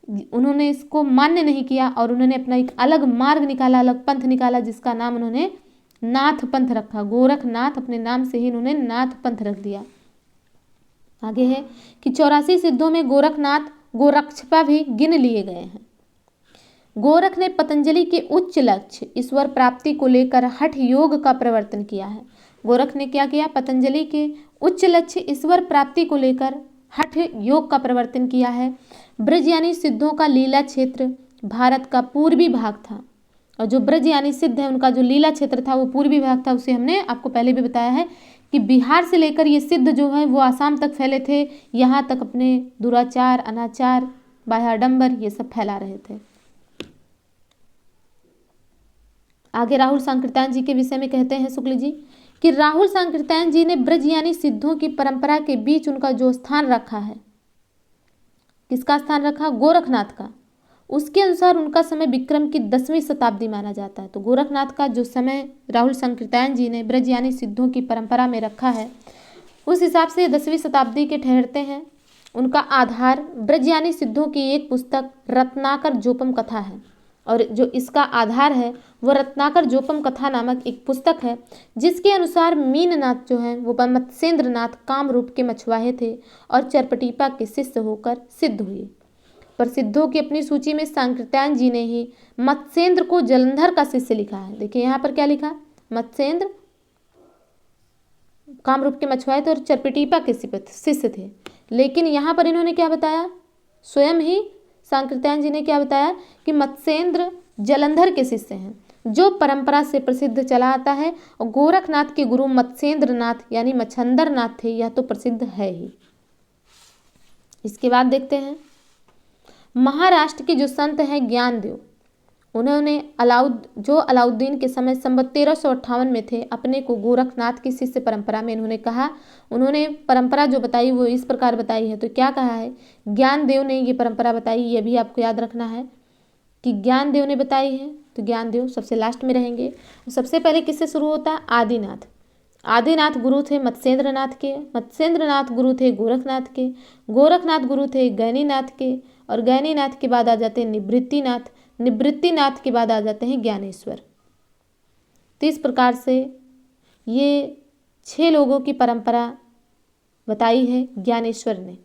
उन्होंने इसको मान्य नहीं किया और उन्होंने अपना एक अलग मार्ग निकाला, अलग पंथ निकाला, जिसका नाम उन्होंने नाथ पंथ रखा। गोरखनाथ अपने नाम से ही उन्होंने नाथ पंथ रख दिया। आगे है कि 84 सिद्धों में गोरखनाथ, गोरक्षपा भी गिन लिए गए हैं। गोरख ने पतंजलि के उच्च लक्ष्य ईश्वर प्राप्ति को लेकर हठ योग का प्रवर्तन किया है। गोरख ने क्या किया? पतंजलि के उच्च लक्ष्य ईश्वर प्राप्ति को लेकर हठ योग का प्रवर्तन किया है। ब्रज यानी सिद्धों का लीला क्षेत्र भारत का पूर्वी भाग था, और जो ब्रज यानी सिद्ध है उनका जो लीला क्षेत्र था वो पूर्वी भाग था। उसे हमने आपको पहले भी बताया है कि बिहार से लेकर ये सिद्ध जो है वो आसाम तक फैले थे। यहाँ तक अपने दुराचार, अनाचार, बाह्याडंबर ये सब फैला रहे थे। आगे राहुल सांकृत्यायन जी के विषय में कहते हैं शुक्ल जी कि राहुल सांकृत्यायन जी ने ब्रज यानी सिद्धों की परंपरा के बीच उनका जो स्थान रखा है, किसका स्थान रखा? गोरखनाथ का। उसके अनुसार उनका समय विक्रम की 10वीं शताब्दी माना जाता है। तो गोरखनाथ का जो समय राहुल सांकृत्यायन जी ने ब्रज यानी सिद्धों की परंपरा में रखा है, उस हिसाब से 10वीं शताब्दी के ठहरते हैं। उनका आधार ब्रज यानी सिद्धों की एक पुस्तक रत्नाकर जोपम कथा है, और जो इसका आधार है वो रत्नाकर जोपम कथा नामक एक पुस्तक है, जिसके अनुसार मीननाथ जो है वो मत्स्येंद्रनाथ कामरूप के मछुआरे थे और चरपटीपा के शिष्य होकर सिद्ध हुए। प्रसिद्धों की अपनी सूची में सांकृत्यायन जी ने ही मत्स्येंद्र को जलंधर का शिष्य लिखा है। देखिए यहाँ पर क्या लिखा? मत्स्येंद्र कामरूप के मछुआरे थे और चरपटीपा के शिष्य थे, लेकिन यहाँ पर इन्होंने क्या बताया? स्वयं ही सांकृत्यायन जी ने क्या बताया कि मत्स्येंद्र जलंधर के शिष्य हैं, जो परंपरा से प्रसिद्ध चला आता है। और गोरखनाथ के गुरु मत्स्येंद्रनाथ यानी मच्छंदरनाथ थे, यह तो प्रसिद्ध है ही। इसके बाद देखते हैं महाराष्ट्र के जो संत हैं ज्ञानदेव, उन्होंने अलाउद्दीन के समय संवत 1358 में थे, अपने को गोरखनाथ की शिष्य परंपरा में इन्होंने कहा। उन्होंने परंपरा जो बताई वो इस प्रकार बताई है। तो क्या कहा है? ज्ञानदेव ने ये परंपरा बताई, ये भी आपको याद रखना है कि ज्ञानदेव ने बताई है। तो ज्ञानदेव सबसे लास्ट में रहेंगे। सबसे पहले किससे शुरू होता है? आदिनाथ। आदिनाथ गुरु थे मत्स्येंद्रनाथ के, मत्स्येंद्रनाथ गुरु थे गोरखनाथ के, गोरखनाथ गुरु थे गैनीनाथ के, और गैनीनाथ के बाद आ जाते हैं निवृत्तिनाथ, निवृत्तिनाथ के बाद आ जाते हैं ज्ञानेश्वर। तो इस प्रकार से ये 6 लोगों की परंपरा बताई है ज्ञानेश्वर ने।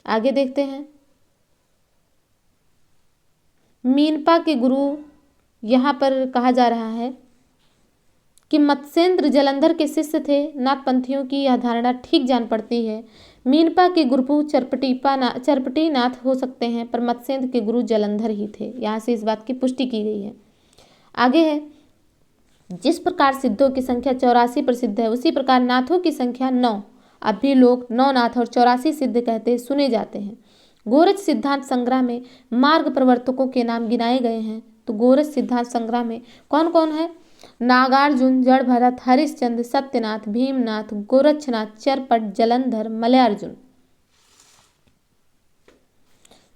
आगे देखते हैं मीनपा के गुरु, यहाँ पर कहा जा रहा है कि मत्स्येंद्र जलंधर के शिष्य थे। नाथपंथियों की यह धारणा ठीक जान पड़ती है। मीनपा के गुरु चरपटीनाथ हो सकते हैं, पर मत्स्येंद्र के गुरु जलंधर ही थे। यहाँ से इस बात की पुष्टि की गई है। आगे है जिस प्रकार सिद्धों की संख्या 84 प्रसिद्ध है, उसी प्रकार नाथों की संख्या 9। अब भी लोग 9 नाथ और 84 सिद्ध कहते सुने जाते हैं। गोरच सिद्धांत संग्रह में मार्ग प्रवर्तकों के नाम गिनाए गए हैं। तो गोरच सिद्धांत संग्रह में कौन कौन है? नागार्जुन, जड़ भरत, हरिश्चंद्र, सत्यनाथ, भीमनाथ, गोरक्षनाथ, चरपट, जलंधर, मलयार्जुन।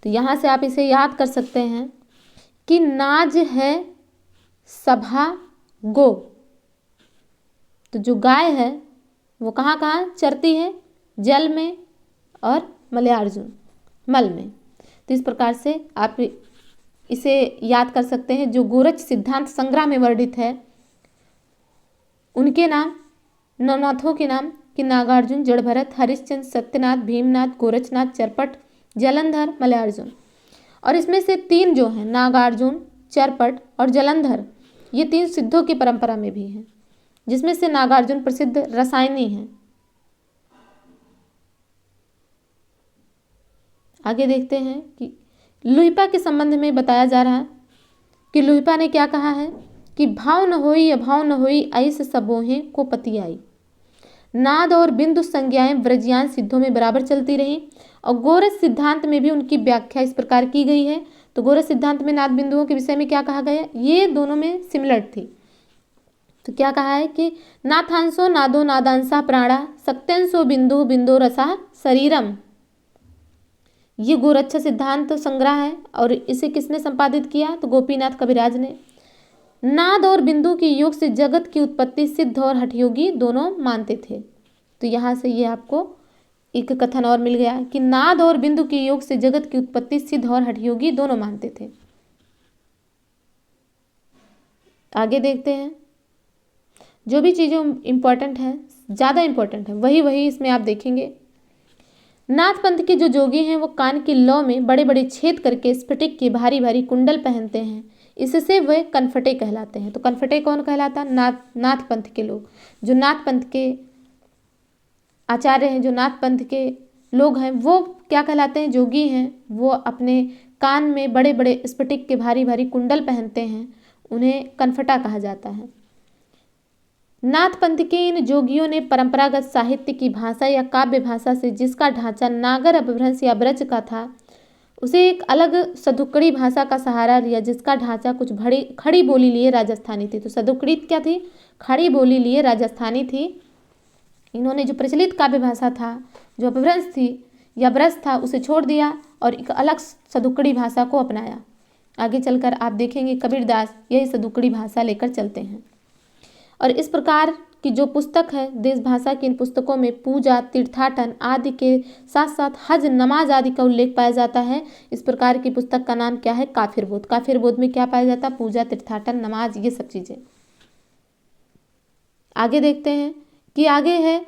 तो यहाँ से आप इसे याद कर सकते हैं कि नाज है सभा गो। तो जो गाय है वो कहाँ कहाँ चरती है? जल में और मलयार्जुन मल में। तो इस प्रकार से आप इसे याद कर सकते हैं। जो गोरच सिद्धांत संग्रह में वर्णित है उनके नाम, नवनाथों के नाम कि नागार्जुन, जड़ भरत, हरिश्चंद्र, सत्यनाथ, भीमनाथ, गोरक्षनाथ, चरपट, जलंधर, मलयार्जुन। और इसमें से 3 जो हैं नागार्जुन, चरपट और जलंधर, ये 3 सिद्धों की परंपरा में भी हैं, जिसमें से नागार्जुन प्रसिद्ध रसायनी हैं। आगे देखते हैं कि लुहिपा के संबंध में बताया जा रहा है कि लुहिपा ने क्या कहा है कि भाव न होई अभाव न होई ऐस सबोहे को पति आई। नाद और बिंदु संज्ञाएं ब्रजयान सिद्धों में बराबर चलती रही, और गोरच सिद्धांत में भी उनकी व्याख्या इस प्रकार की गई है। तो गोरच सिद्धांत में नाद बिंदुओं के विषय में क्या कहा गया? ये दोनों में सिमिलर थी। तो क्या कहा है कि नाथांशो नादो नादांसा प्राणा सक्त्यंशो बिंदु बिंदो रसा शरीरम। ये गोरक्षा सिद्धांत संग्रह है और इसे किसने संपादित किया? तो गोपीनाथ कविराज ने। नाद और बिंदु के योग से जगत की उत्पत्ति सिद्ध और हठयोगी दोनों मानते थे। तो यहाँ से ये आपको एक कथन और मिल गया कि नाद और बिंदु के योग से जगत की उत्पत्ति सिद्ध और हठयोगी दोनों मानते थे। आगे देखते हैं। जो भी चीज़ें इंपॉर्टेंट है, ज़्यादा इंपॉर्टेंट है, वही इसमें आप देखेंगे। नाथ पंथ के जो जोगी हैं वो कान की लौ में बड़े बड़े छेद करके स्फटिक के भारी भारी कुंडल पहनते हैं, इससे वे कनफटे कहलाते हैं। तो कनफटे कौन कहलाता? नाथ पंथ के लोग, जो नाथ पंथ के आचार्य हैं, जो नाथ पंथ के लोग हैं, वो क्या कहलाते हैं? जोगी हैं। वो अपने कान में बड़े बड़े स्फटिक के भारी भारी कुंडल पहनते हैं, उन्हें कनफटा कहा जाता है। नाथ पंथ के इन जोगियों ने परंपरागत साहित्य की भाषा या काव्य भाषा से जिसका ढांचा नागर अपभ्रंश या ब्रज का था, उसे एक अलग सदुक्कड़ी भाषा का सहारा लिया जिसका ढांचा कुछ खड़ी बोली लिए राजस्थानी थी। तो सदुक्कड़ी क्या थी? खड़ी बोली लिए राजस्थानी थी। इन्होंने जो प्रचलित काव्य भाषा था, जो अपभ्रंश थी या ब्रज था, उसे छोड़ दिया और एक अलग सदुक्कड़ी भाषा को अपनाया। आगे चलकर आप देखेंगे कबीरदास यही सदुक्कड़ी भाषा लेकर चलते हैं। और इस प्रकार की जो पुस्तक है, देश भाषा की इन पुस्तकों में पूजा, तीर्थाटन आदि के साथ साथ हज, नमाज आदि का उल्लेख पाया जाता है। इस प्रकार की पुस्तक का नाम क्या है? काफिर बोध। काफिर बोध में क्या पाया जाता है? पूजा, तीर्थाटन, नमाज, ये सब चीज़ें। आगे देखते हैं कि आगे है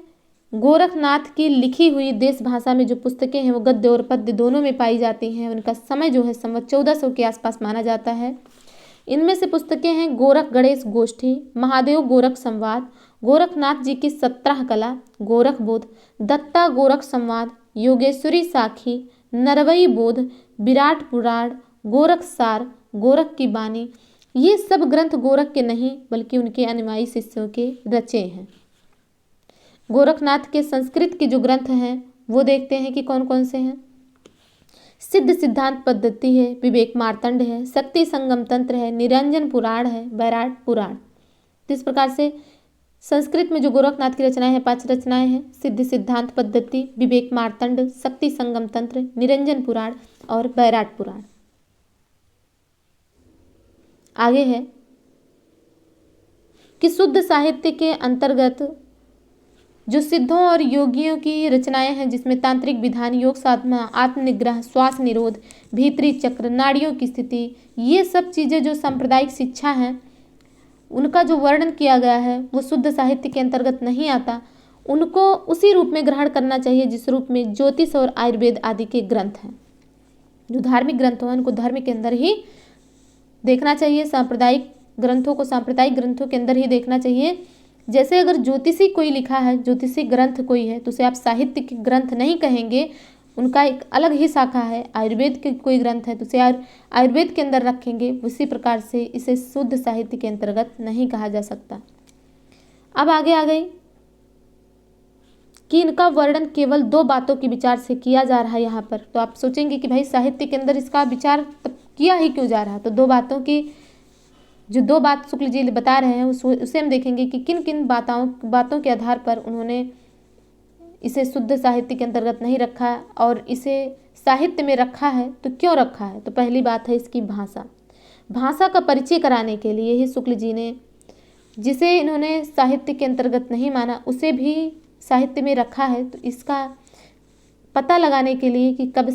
गोरखनाथ की लिखी हुई देश भाषा में जो पुस्तकें हैं वो गद्य और पद्य दोनों में पाई जाती हैं। उनका समय जो है संवत 1400 के आसपास माना जाता है। इनमें से पुस्तकें हैं गोरख गणेश गोष्ठी, महादेव गोरख संवाद, गोरखनाथ जी की 17 कला, गोरख बोध, दत्ता गोरख संवाद, योगेश्वरी साखी, नरवई बोध, विराट पुराण, गोरख सार, गोरख की बानी। ये सब ग्रंथ गोरख के नहीं बल्कि उनके अनुयायी शिष्यों के रचे हैं। गोरखनाथ के संस्कृत के जो ग्रंथ हैं वो देखते हैं कि कौन कौन से हैं। सिद्ध सिद्धांत पद्धति है, विवेक मार्तंड है, शक्ति संगम तंत्र है, निरंजन पुराण है, वैराट पुराण। तो इस प्रकार से संस्कृत में जो गोरखनाथ की रचनाएं हैं, 5 रचनाएं हैं। सिद्ध सिद्धांत पद्धति, विवेक मार्तंड, शक्ति संगम तंत्र, निरंजन पुराण और वैराट पुराण। आगे है कि शुद्ध साहित्य के अंतर्गत जो सिद्धों और योगियों की रचनाएं हैं, जिसमें तांत्रिक विधान, योग साधना, आत्मनिग्रह, श्वास निरोध, भीतरी चक्र, नाड़ियों की स्थिति, ये सब चीज़ें जो सांप्रदायिक शिक्षा हैं उनका जो वर्णन किया गया है वो शुद्ध साहित्य के अंतर्गत नहीं आता। उनको उसी रूप में ग्रहण करना चाहिए जिस रूप में ज्योतिष और आयुर्वेद आदि के ग्रंथ हैं। जो धार्मिक ग्रंथ हैं उनको धर्म के अंदर ही देखना चाहिए, सांप्रदायिक ग्रंथों को सांप्रदायिक ग्रंथों के अंदर ही देखना चाहिए। जैसे अगर ज्योतिषी कोई लिखा है, ज्योतिषी ग्रंथ कोई है, तो उसे आप साहित्य के ग्रंथ नहीं कहेंगे, उनका एक अलग ही शाखा है। आयुर्वेद के कोई ग्रंथ है तो उसे आयुर्वेद के अंदर रखेंगे। उसी प्रकार से इसे शुद्ध साहित्य के अंतर्गत नहीं कहा जा सकता। अब आगे आ गई कि इनका वर्णन केवल 2 बातों के विचार से किया जा रहा है यहाँ पर। तो आप सोचेंगे कि भाई साहित्य के अंदर इसका विचार किया ही क्यों जा रहा है? तो 2 बातों की जो 2 बात शुक्ल जी बता रहे हैं उसे हम देखेंगे कि किन किन बातों के आधार पर उन्होंने इसे शुद्ध साहित्य के अंतर्गत नहीं रखा और इसे साहित्य में रखा है। तो क्यों रखा है? तो पहली बात है इसकी भाषा। भाषा का परिचय कराने के लिए ही शुक्ल जी ने, जिसे इन्होंने साहित्य के अंतर्गत नहीं माना, उसे भी साहित्य में रखा है। तो इसका पता लगाने के लिए कि कब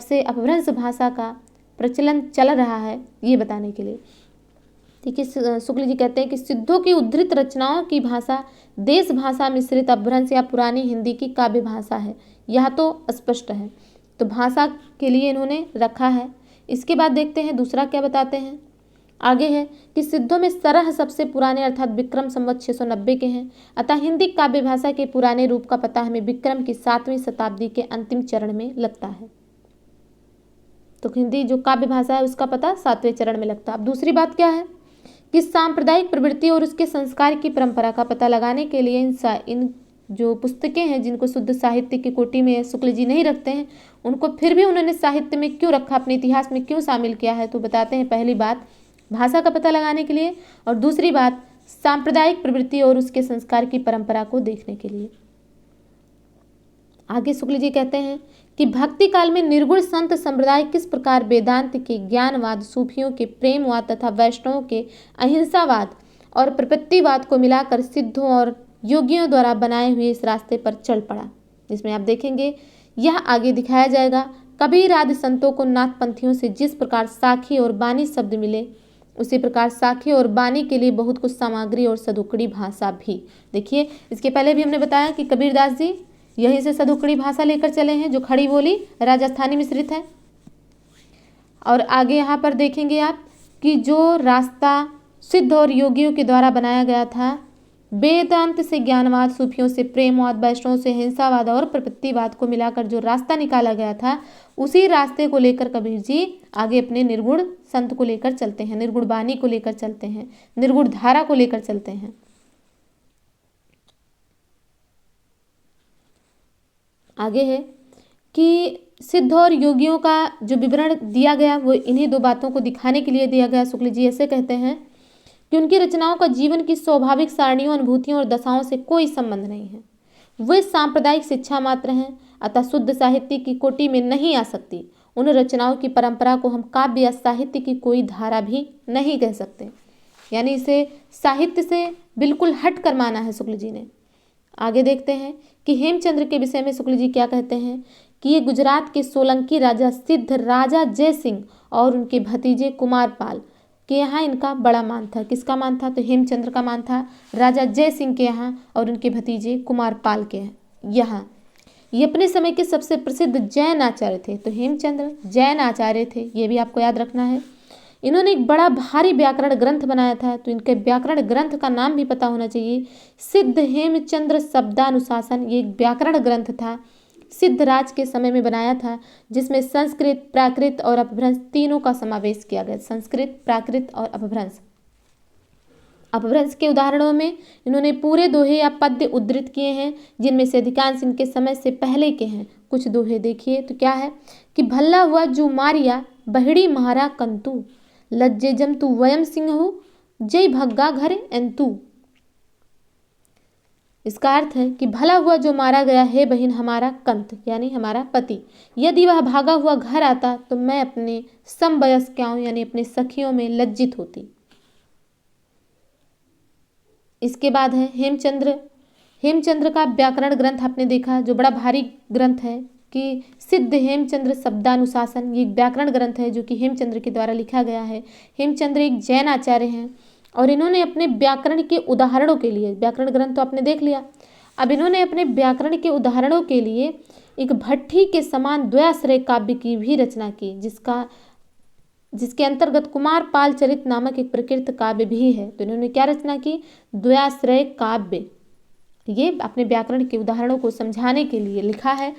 से अपभ्रंश भाषा का प्रचलन चल रहा है, ये बताने के लिए। ठीक है, शुक्ल जी कहते हैं कि सिद्धों की उद्धृत रचनाओं की भाषा देश भाषा मिश्रित अपभ्रंश या पुरानी हिंदी की काव्य भाषा है, यह तो स्पष्ट है। तो भाषा के लिए इन्होंने रखा है। इसके बाद देखते हैं दूसरा क्या बताते हैं। आगे है कि सिद्धों में सरह सबसे पुराने अर्थात विक्रम संवत 690 के हैं, अतः हिंदी काव्य भाषा के पुराने रूप का पता हमें विक्रम की 7वीं शताब्दी के अंतिम चरण में लगता है। तो हिंदी जो काव्य भाषा है उसका पता 7वें चरण में लगता है। अब दूसरी बात क्या है कि सांप्रदायिक प्रवृत्ति और उसके संस्कार की परंपरा का पता लगाने के लिए इन जो पुस्तकें हैं जिनको शुद्ध साहित्य की कोटि में शुक्ल जी नहीं रखते हैं, उनको फिर भी उन्होंने साहित्य में क्यों रखा, अपने इतिहास में क्यों शामिल किया है? तो बताते हैं पहली बात भाषा का पता लगाने के लिए और दूसरी बात सांप्रदायिक प्रवृत्ति और उसके संस्कार की परंपरा को देखने के लिए। आगे शुक्ल जी कहते हैं कि भक्ति काल में निर्गुण संत संप्रदाय किस प्रकार वेदांत के ज्ञानवाद, सूफियों के प्रेमवाद तथा वैष्णवों के अहिंसावाद और प्रपत्तिवाद को मिलाकर सिद्धों और योगियों द्वारा बनाए हुए इस रास्ते पर चल पड़ा। जिसमें आप देखेंगे यह आगे दिखाया जाएगा। कबीर आदि संतों को नाथपंथियों से जिस प्रकार साखी और बानी शब्द मिले, उसी प्रकार साखी और बानी के लिए बहुत कुछ सामग्री और सदुकड़ी भाषा भी। देखिए, इसके पहले भी हमने बताया कि कबीरदास जी यहीं से सदुकड़ी भाषा लेकर चले हैं, जो खड़ी बोली राजस्थानी मिश्रित है। और आगे यहाँ पर देखेंगे आप कि जो रास्ता सिद्ध और योगियों के द्वारा बनाया गया था, वेदांत से ज्ञानवाद, सूफियों से प्रेमवाद, वैष्णव से हिंसावाद और प्रपत्तिवाद को मिलाकर जो रास्ता निकाला गया था, उसी रास्ते को लेकर कबीर जी आगे अपने निर्गुण संत को लेकर चलते हैं, निर्गुण बानी को लेकर चलते हैं, निर्गुण धारा को लेकर चलते हैं। आगे है कि सिद्ध और योगियों का जो विवरण दिया गया वो इन्हीं दो बातों को दिखाने के लिए दिया गया। शुक्ल जी ऐसे कहते हैं कि उनकी रचनाओं का जीवन की स्वाभाविक सारणियों, अनुभूतियों और दशाओं से कोई संबंध नहीं है। वे सांप्रदायिक शिक्षा मात्र हैं, अतः शुद्ध साहित्य की कोटि में नहीं आ सकती। उन रचनाओं की परंपरा को हम काव्य या साहित्य की कोई धारा भी नहीं कह सकते, यानी इसे साहित्य से बिल्कुल हट कर माना है शुक्ल जी ने। आगे देखते हैं कि हेमचंद्र के विषय में शुक्ल जी क्या कहते हैं कि ये गुजरात के सोलंकी राजा सिद्ध राजा जय सिंह और उनके भतीजे कुमारपाल के यहाँ इनका बड़ा मान था। किसका मान था? तो हेमचंद्र का मान था राजा जय सिंह के यहाँ और उनके भतीजे कुमारपाल के यहाँ। ये अपने समय के सबसे प्रसिद्ध जैन आचार्य थे। तो हेमचंद्र जैन आचार्य थे, ये भी आपको याद रखना है। इन्होंने एक बड़ा भारी व्याकरण ग्रंथ बनाया था, तो इनके व्याकरण ग्रंथ का नाम भी पता होना चाहिए, सिद्ध हेमचंद्र शब्दानुशासन। ये एक व्याकरण ग्रंथ था, सिद्धराज के समय में बनाया था, जिसमें संस्कृत, प्राकृत और अपभ्रंश तीनों का समावेश किया गया। संस्कृत, प्राकृत और अपभ्रंश। अपभ्रंश के उदाहरणों में इन्होंने पूरे दोहे या पद्य उद्धृत किए हैं, जिनमें से अधिकांश इनके समय से पहले के हैं। कुछ दोहे देखिए तो क्या है कि भल्ला हुआ जू मारिया बहिड़ी महारा कंतु, लज्जे जमतु वयम सिंहु, जय भग्गा घर एंतु। इसका अर्थ है कि भला हुआ जो मारा गया है बहन हमारा कंत, यानी हमारा पति, यदि वह भागा हुआ घर आता तो मैं अपने समवयस्काओं यानी अपने सखियों में लज्जित होती। इसके बाद है हेमचंद्र। हेमचंद्र का व्याकरण ग्रंथ आपने देखा, जो बड़ा भारी ग्रंथ है कि सिद्ध हेमचंद्र शब्दानुशासन। ये व्याकरण ग्रंथ है जो कि हेमचंद्र के द्वारा लिखा गया है। हेमचंद्र एक जैन आचार्य हैं और इन्होंने अपने व्याकरण के उदाहरणों के लिए, व्याकरण ग्रंथ तो आपने देख लिया, अब इन्होंने अपने व्याकरण के उदाहरणों के लिए एक भट्ठी के समान द्वयाश्रय काव्य की भी रचना की, जिसके अंतर्गत कुमारपाल चरित नामक एक प्रकृत काव्य भी है। तो इन्होंने क्या रचना की? द्वयाश्रय काव्य। ये अपने व्याकरण के उदाहरणों को समझाने के लिए लिखा है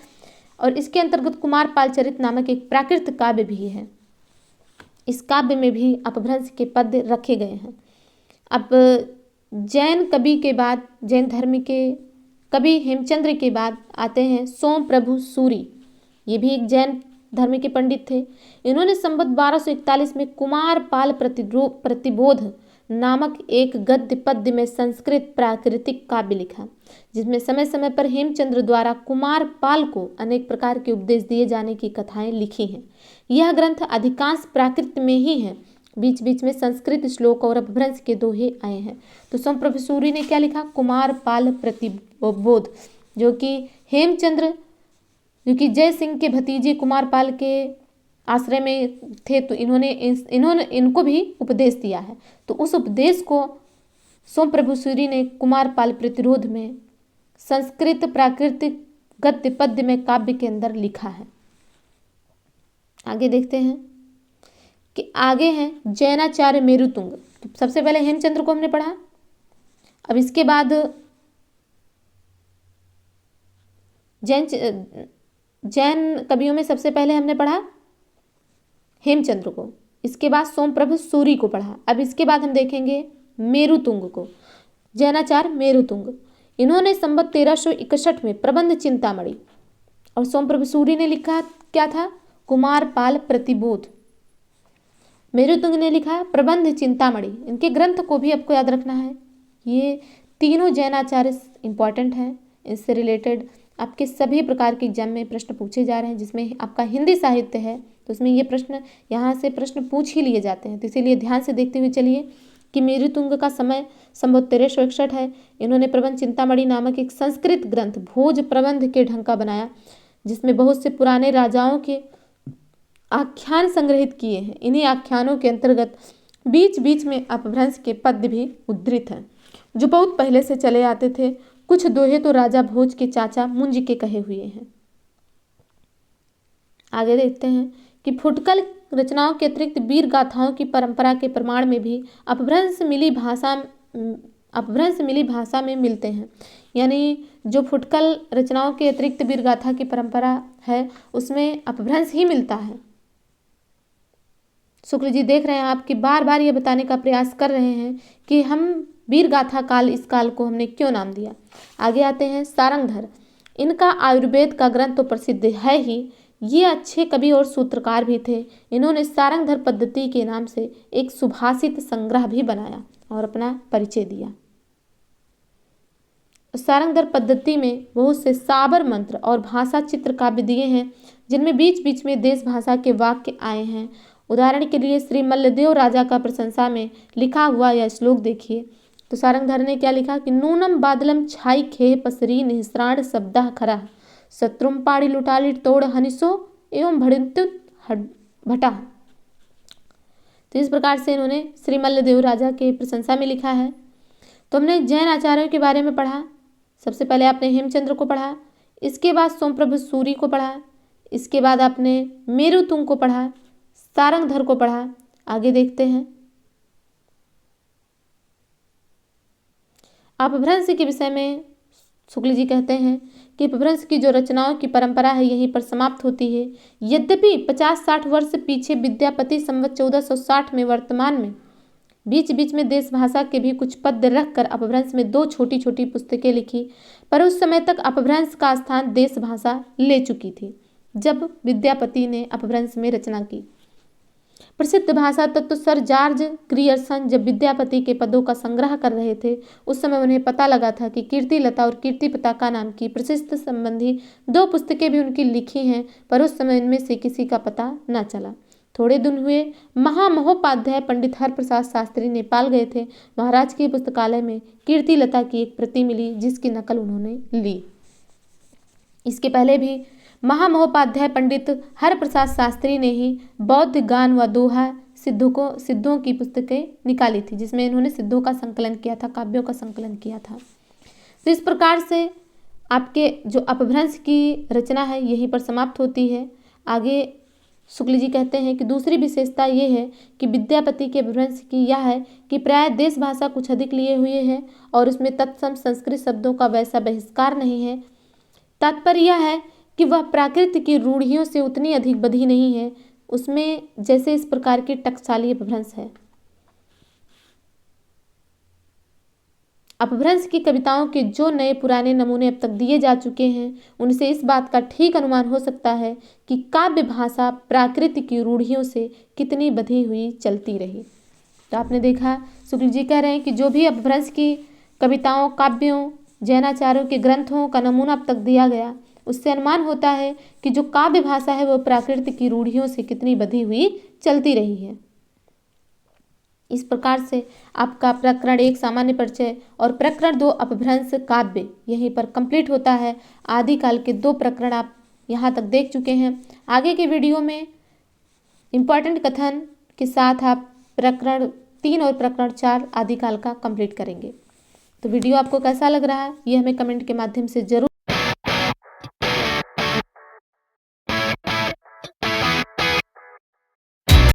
और इसके अंतर्गत कुमारपाल चरित नामक एक प्राकृत काव्य भी है। इस काव्य में भी अपभ्रंश के पद्य रखे गए हैं। अब जैन कवि के बाद, जैन धर्म के कवि हेमचंद्र के बाद आते हैं सोम प्रभु सूरी। ये भी एक जैन धर्म के पंडित थे। इन्होंने संवत 1241 में कुमारपाल प्रतिबोध नामक एक गद्य पद्य में संस्कृत प्राकृतिक काव्य लिखा, जिसमें समय समय पर हेमचंद्र द्वारा कुमारपाल को अनेक प्रकार के उपदेश दिए जाने की कथाएं लिखी हैं। यह ग्रंथ अधिकांश प्राकृत में ही है, बीच बीच में संस्कृत श्लोक और अपभ्रंश के दोहे आए हैं। तो सोमप्रभु सूरी ने क्या लिखा? कुमारपाल प्रतिबोध, जो कि हेमचंद्र, जो कि जय सिंह के भतीजे कुमारपाल के आश्रय में थे, तो इन्होंने इनको भी उपदेश दिया है। तो उस उपदेश को सोमप्रभु सूरी ने कुमारपाल प्रतिरोध में संस्कृत प्राकृतिक गद्य पद्य में काव्य के अंदर लिखा है। आगे देखते हैं कि आगे हैं जैनाचार्य मेरुतुंग। तो सबसे पहले हेमचंद्र को हमने पढ़ा, अब इसके बाद जैन कवियों में सबसे पहले हमने पढ़ा हेमचंद्र को, इसके बाद सोमप्रभु सूरी को पढ़ा। अब इसके बाद हम देखेंगे मेरुतुंग को, जैनाचार्य मेरुतुंग। इन्होंने संवत 1361 में प्रबंध चिंतामणि, और सोमप्रभु सूरी ने लिखा क्या था? कुमारपाल प्रतिबोध। मेरुतुंग ने लिखा प्रबंध चिंतामणि। इनके ग्रंथ को भी आपको याद रखना है। ये तीनों जैनाचार्य इंपॉर्टेंट हैं, इससे रिलेटेड आपके सभी प्रकार के एग्जाम में प्रश्न पूछे जा रहे हैं, जिसमें आपका हिंदी साहित्य है तो उसमें ये प्रश्न यहाँ से प्रश्न पूछ ही लिए जाते हैं। तो इसीलिए ध्यान से देखते हुए चलिए कि मेरुतुंग का समय संवत 1361 है। इन्होंने प्रबंध चिंतामणि नामक एक संस्कृत ग्रंथ भोज प्रबंध के ढंग का बनाया, जिसमें बहुत से पुराने राजाओं के आख्यान संग्रहित किए हैं। इन्हीं आख्यानों के अंतर्गत बीच बीच में अपभ्रंश के पद्य भी उद्धृत हैं, जो बहुत पहले से चले आते थे। कुछ दोहे तो राजा भोज के चाचा मुंज के कहे हुए हैं। आगे देखते हैं कि फुटकल रचनाओं के अतिरिक्त वीर गाथाओं की परंपरा के प्रमाण में भी अपभ्रंश मिली भाषा में मिलते हैं। यानी जो फुटकल रचनाओं के अतिरिक्त वीर गाथा की परंपरा है उसमें अपभ्रंश ही मिलता है। शुक्ल जी देख रहे हैं आप कि बार बार ये बताने का प्रयास कर रहे हैं कि हम वीर गाथा काल, इस काल को हमने क्यों नाम दिया। आगे आते हैं सारंगधर। इनका आयुर्वेद का ग्रंथ तो प्रसिद्ध है ही, ये अच्छे कवि और सूत्रकार भी थे। इन्होंने सारंगधर पद्धति के नाम से एक सुभाषित संग्रह भी बनाया और अपना परिचय दिया। सारंगधर पद्धति में बहुत से साबर मंत्र और भाषा चित्र काव्य दिए हैं, जिनमें बीच बीच में देश भाषा के वाक्य आए हैं। उदाहरण के लिए श्री मल्लदेव राजा का प्रशंसा में लिखा हुआ यह श्लोक देखिए। तो सारंगधर ने क्या लिखा कि नूनम बादलम छाई खे पसरी निःसृण शब्दः खरा शत्रुम पाड़ी लुटालिट तोड़ हनिसो एवं भड़ित्युत भटा। तो इस प्रकार से इन्होंने श्री मल्लदेव राजा के प्रशंसा में लिखा है। तो हमने जैन आचार्यों के बारे में पढ़ा। सबसे पहले आपने हेमचंद्र को पढ़ा, इसके बाद सोमप्रभ सूरी को पढ़ा, इसके बाद आपने मेरुतुंग को पढ़ा, सारंगधर को पढ़ा। आगे देखते हैं अपभ्रंश के विषय में शुक्ल जी कहते हैं कि अपभ्रंश की जो रचनाओं की परंपरा है यहीं पर समाप्त होती है। यद्यपि 50-60 वर्ष पीछे विद्यापति संवत 1460 में वर्तमान में बीच बीच में देश भाषा के भी कुछ पद्य रखकर अपभ्रंश में 2 छोटी छोटी पुस्तकें लिखी, पर उस समय तक अपभ्रंश का स्थान देश भाषा ले चुकी थी जब विद्यापति ने अपभ्रंश में रचना की। प्रसिद्ध भाषा तत्व सर जॉर्ज ग्रियर्सन जब विद्यापति के पदों का संग्रह कर रहे थे, उस समय उन्हें पता लगा था कि कीर्तिलता और कीर्ति पताका नाम की प्रसिद्ध संबंधी 2 पुस्तकें भी उनकी लिखी हैं, पर उस समय इनमें से किसी का पता न चला। थोड़े दिन हुए महामहोपाध्याय पंडित हरप्रसाद शास्त्री नेपाल गए थे। महाराज के पुस्तकालय में कीर्तिलता की एक प्रति मिली, जिसकी नकल उन्होंने ली। इसके पहले भी महामहोपाध्याय पंडित हरप्रसाद शास्त्री ने ही बौद्ध गान व दोहा सिद्धों की पुस्तकें निकाली थी, जिसमें इन्होंने सिद्धों का संकलन किया था, काव्यों का संकलन किया था। तो इस प्रकार से आपके जो अपभ्रंश की रचना है यहीं पर समाप्त होती है। आगे शुक्ल जी कहते हैं कि दूसरी विशेषता ये है कि विद्यापति के अपभ्रंश की यह है कि प्राय देश भाषा कुछ अधिक लिए हुए हैं और उसमें तत्सम संस्कृत शब्दों का वैसा बहिष्कार नहीं है। तात्पर्य यह है कि वह प्राकृत की रूढ़ियों से उतनी अधिक बधी नहीं है, उसमें जैसे इस प्रकार की टकसाली अपभ्रंश है। अपभ्रंश की कविताओं के जो नए पुराने नमूने अब तक दिए जा चुके हैं, उनसे इस बात का ठीक अनुमान हो सकता है कि काव्य भाषा प्राकृत की रूढ़ियों से कितनी बधी हुई चलती रही। तो आपने देखा शुक्ल जी कह रहे हैं कि जो भी अपभ्रंश की कविताओं, काव्यों, जैनाचार्यों के ग्रंथों का नमूना अब तक दिया गया, उससे अनुमान होता है कि जो काव्य भाषा है वो प्राकृत की रूढ़ियों से कितनी बधी हुई चलती रही है। इस प्रकार से आपका प्रकरण 1 सामान्य परिचय और प्रकरण 2 अपभ्रंश काव्य यहीं पर कंप्लीट होता है। आदिकाल के 2 प्रकरण आप यहाँ तक देख चुके हैं। आगे के वीडियो में इम्पॉर्टेंट कथन के साथ आप प्रकरण 3 और प्रकरण 4 आदिकाल का कंप्लीट करेंगे। तो वीडियो आपको कैसा लग रहा है ये हमें कमेंट के माध्यम से जरूर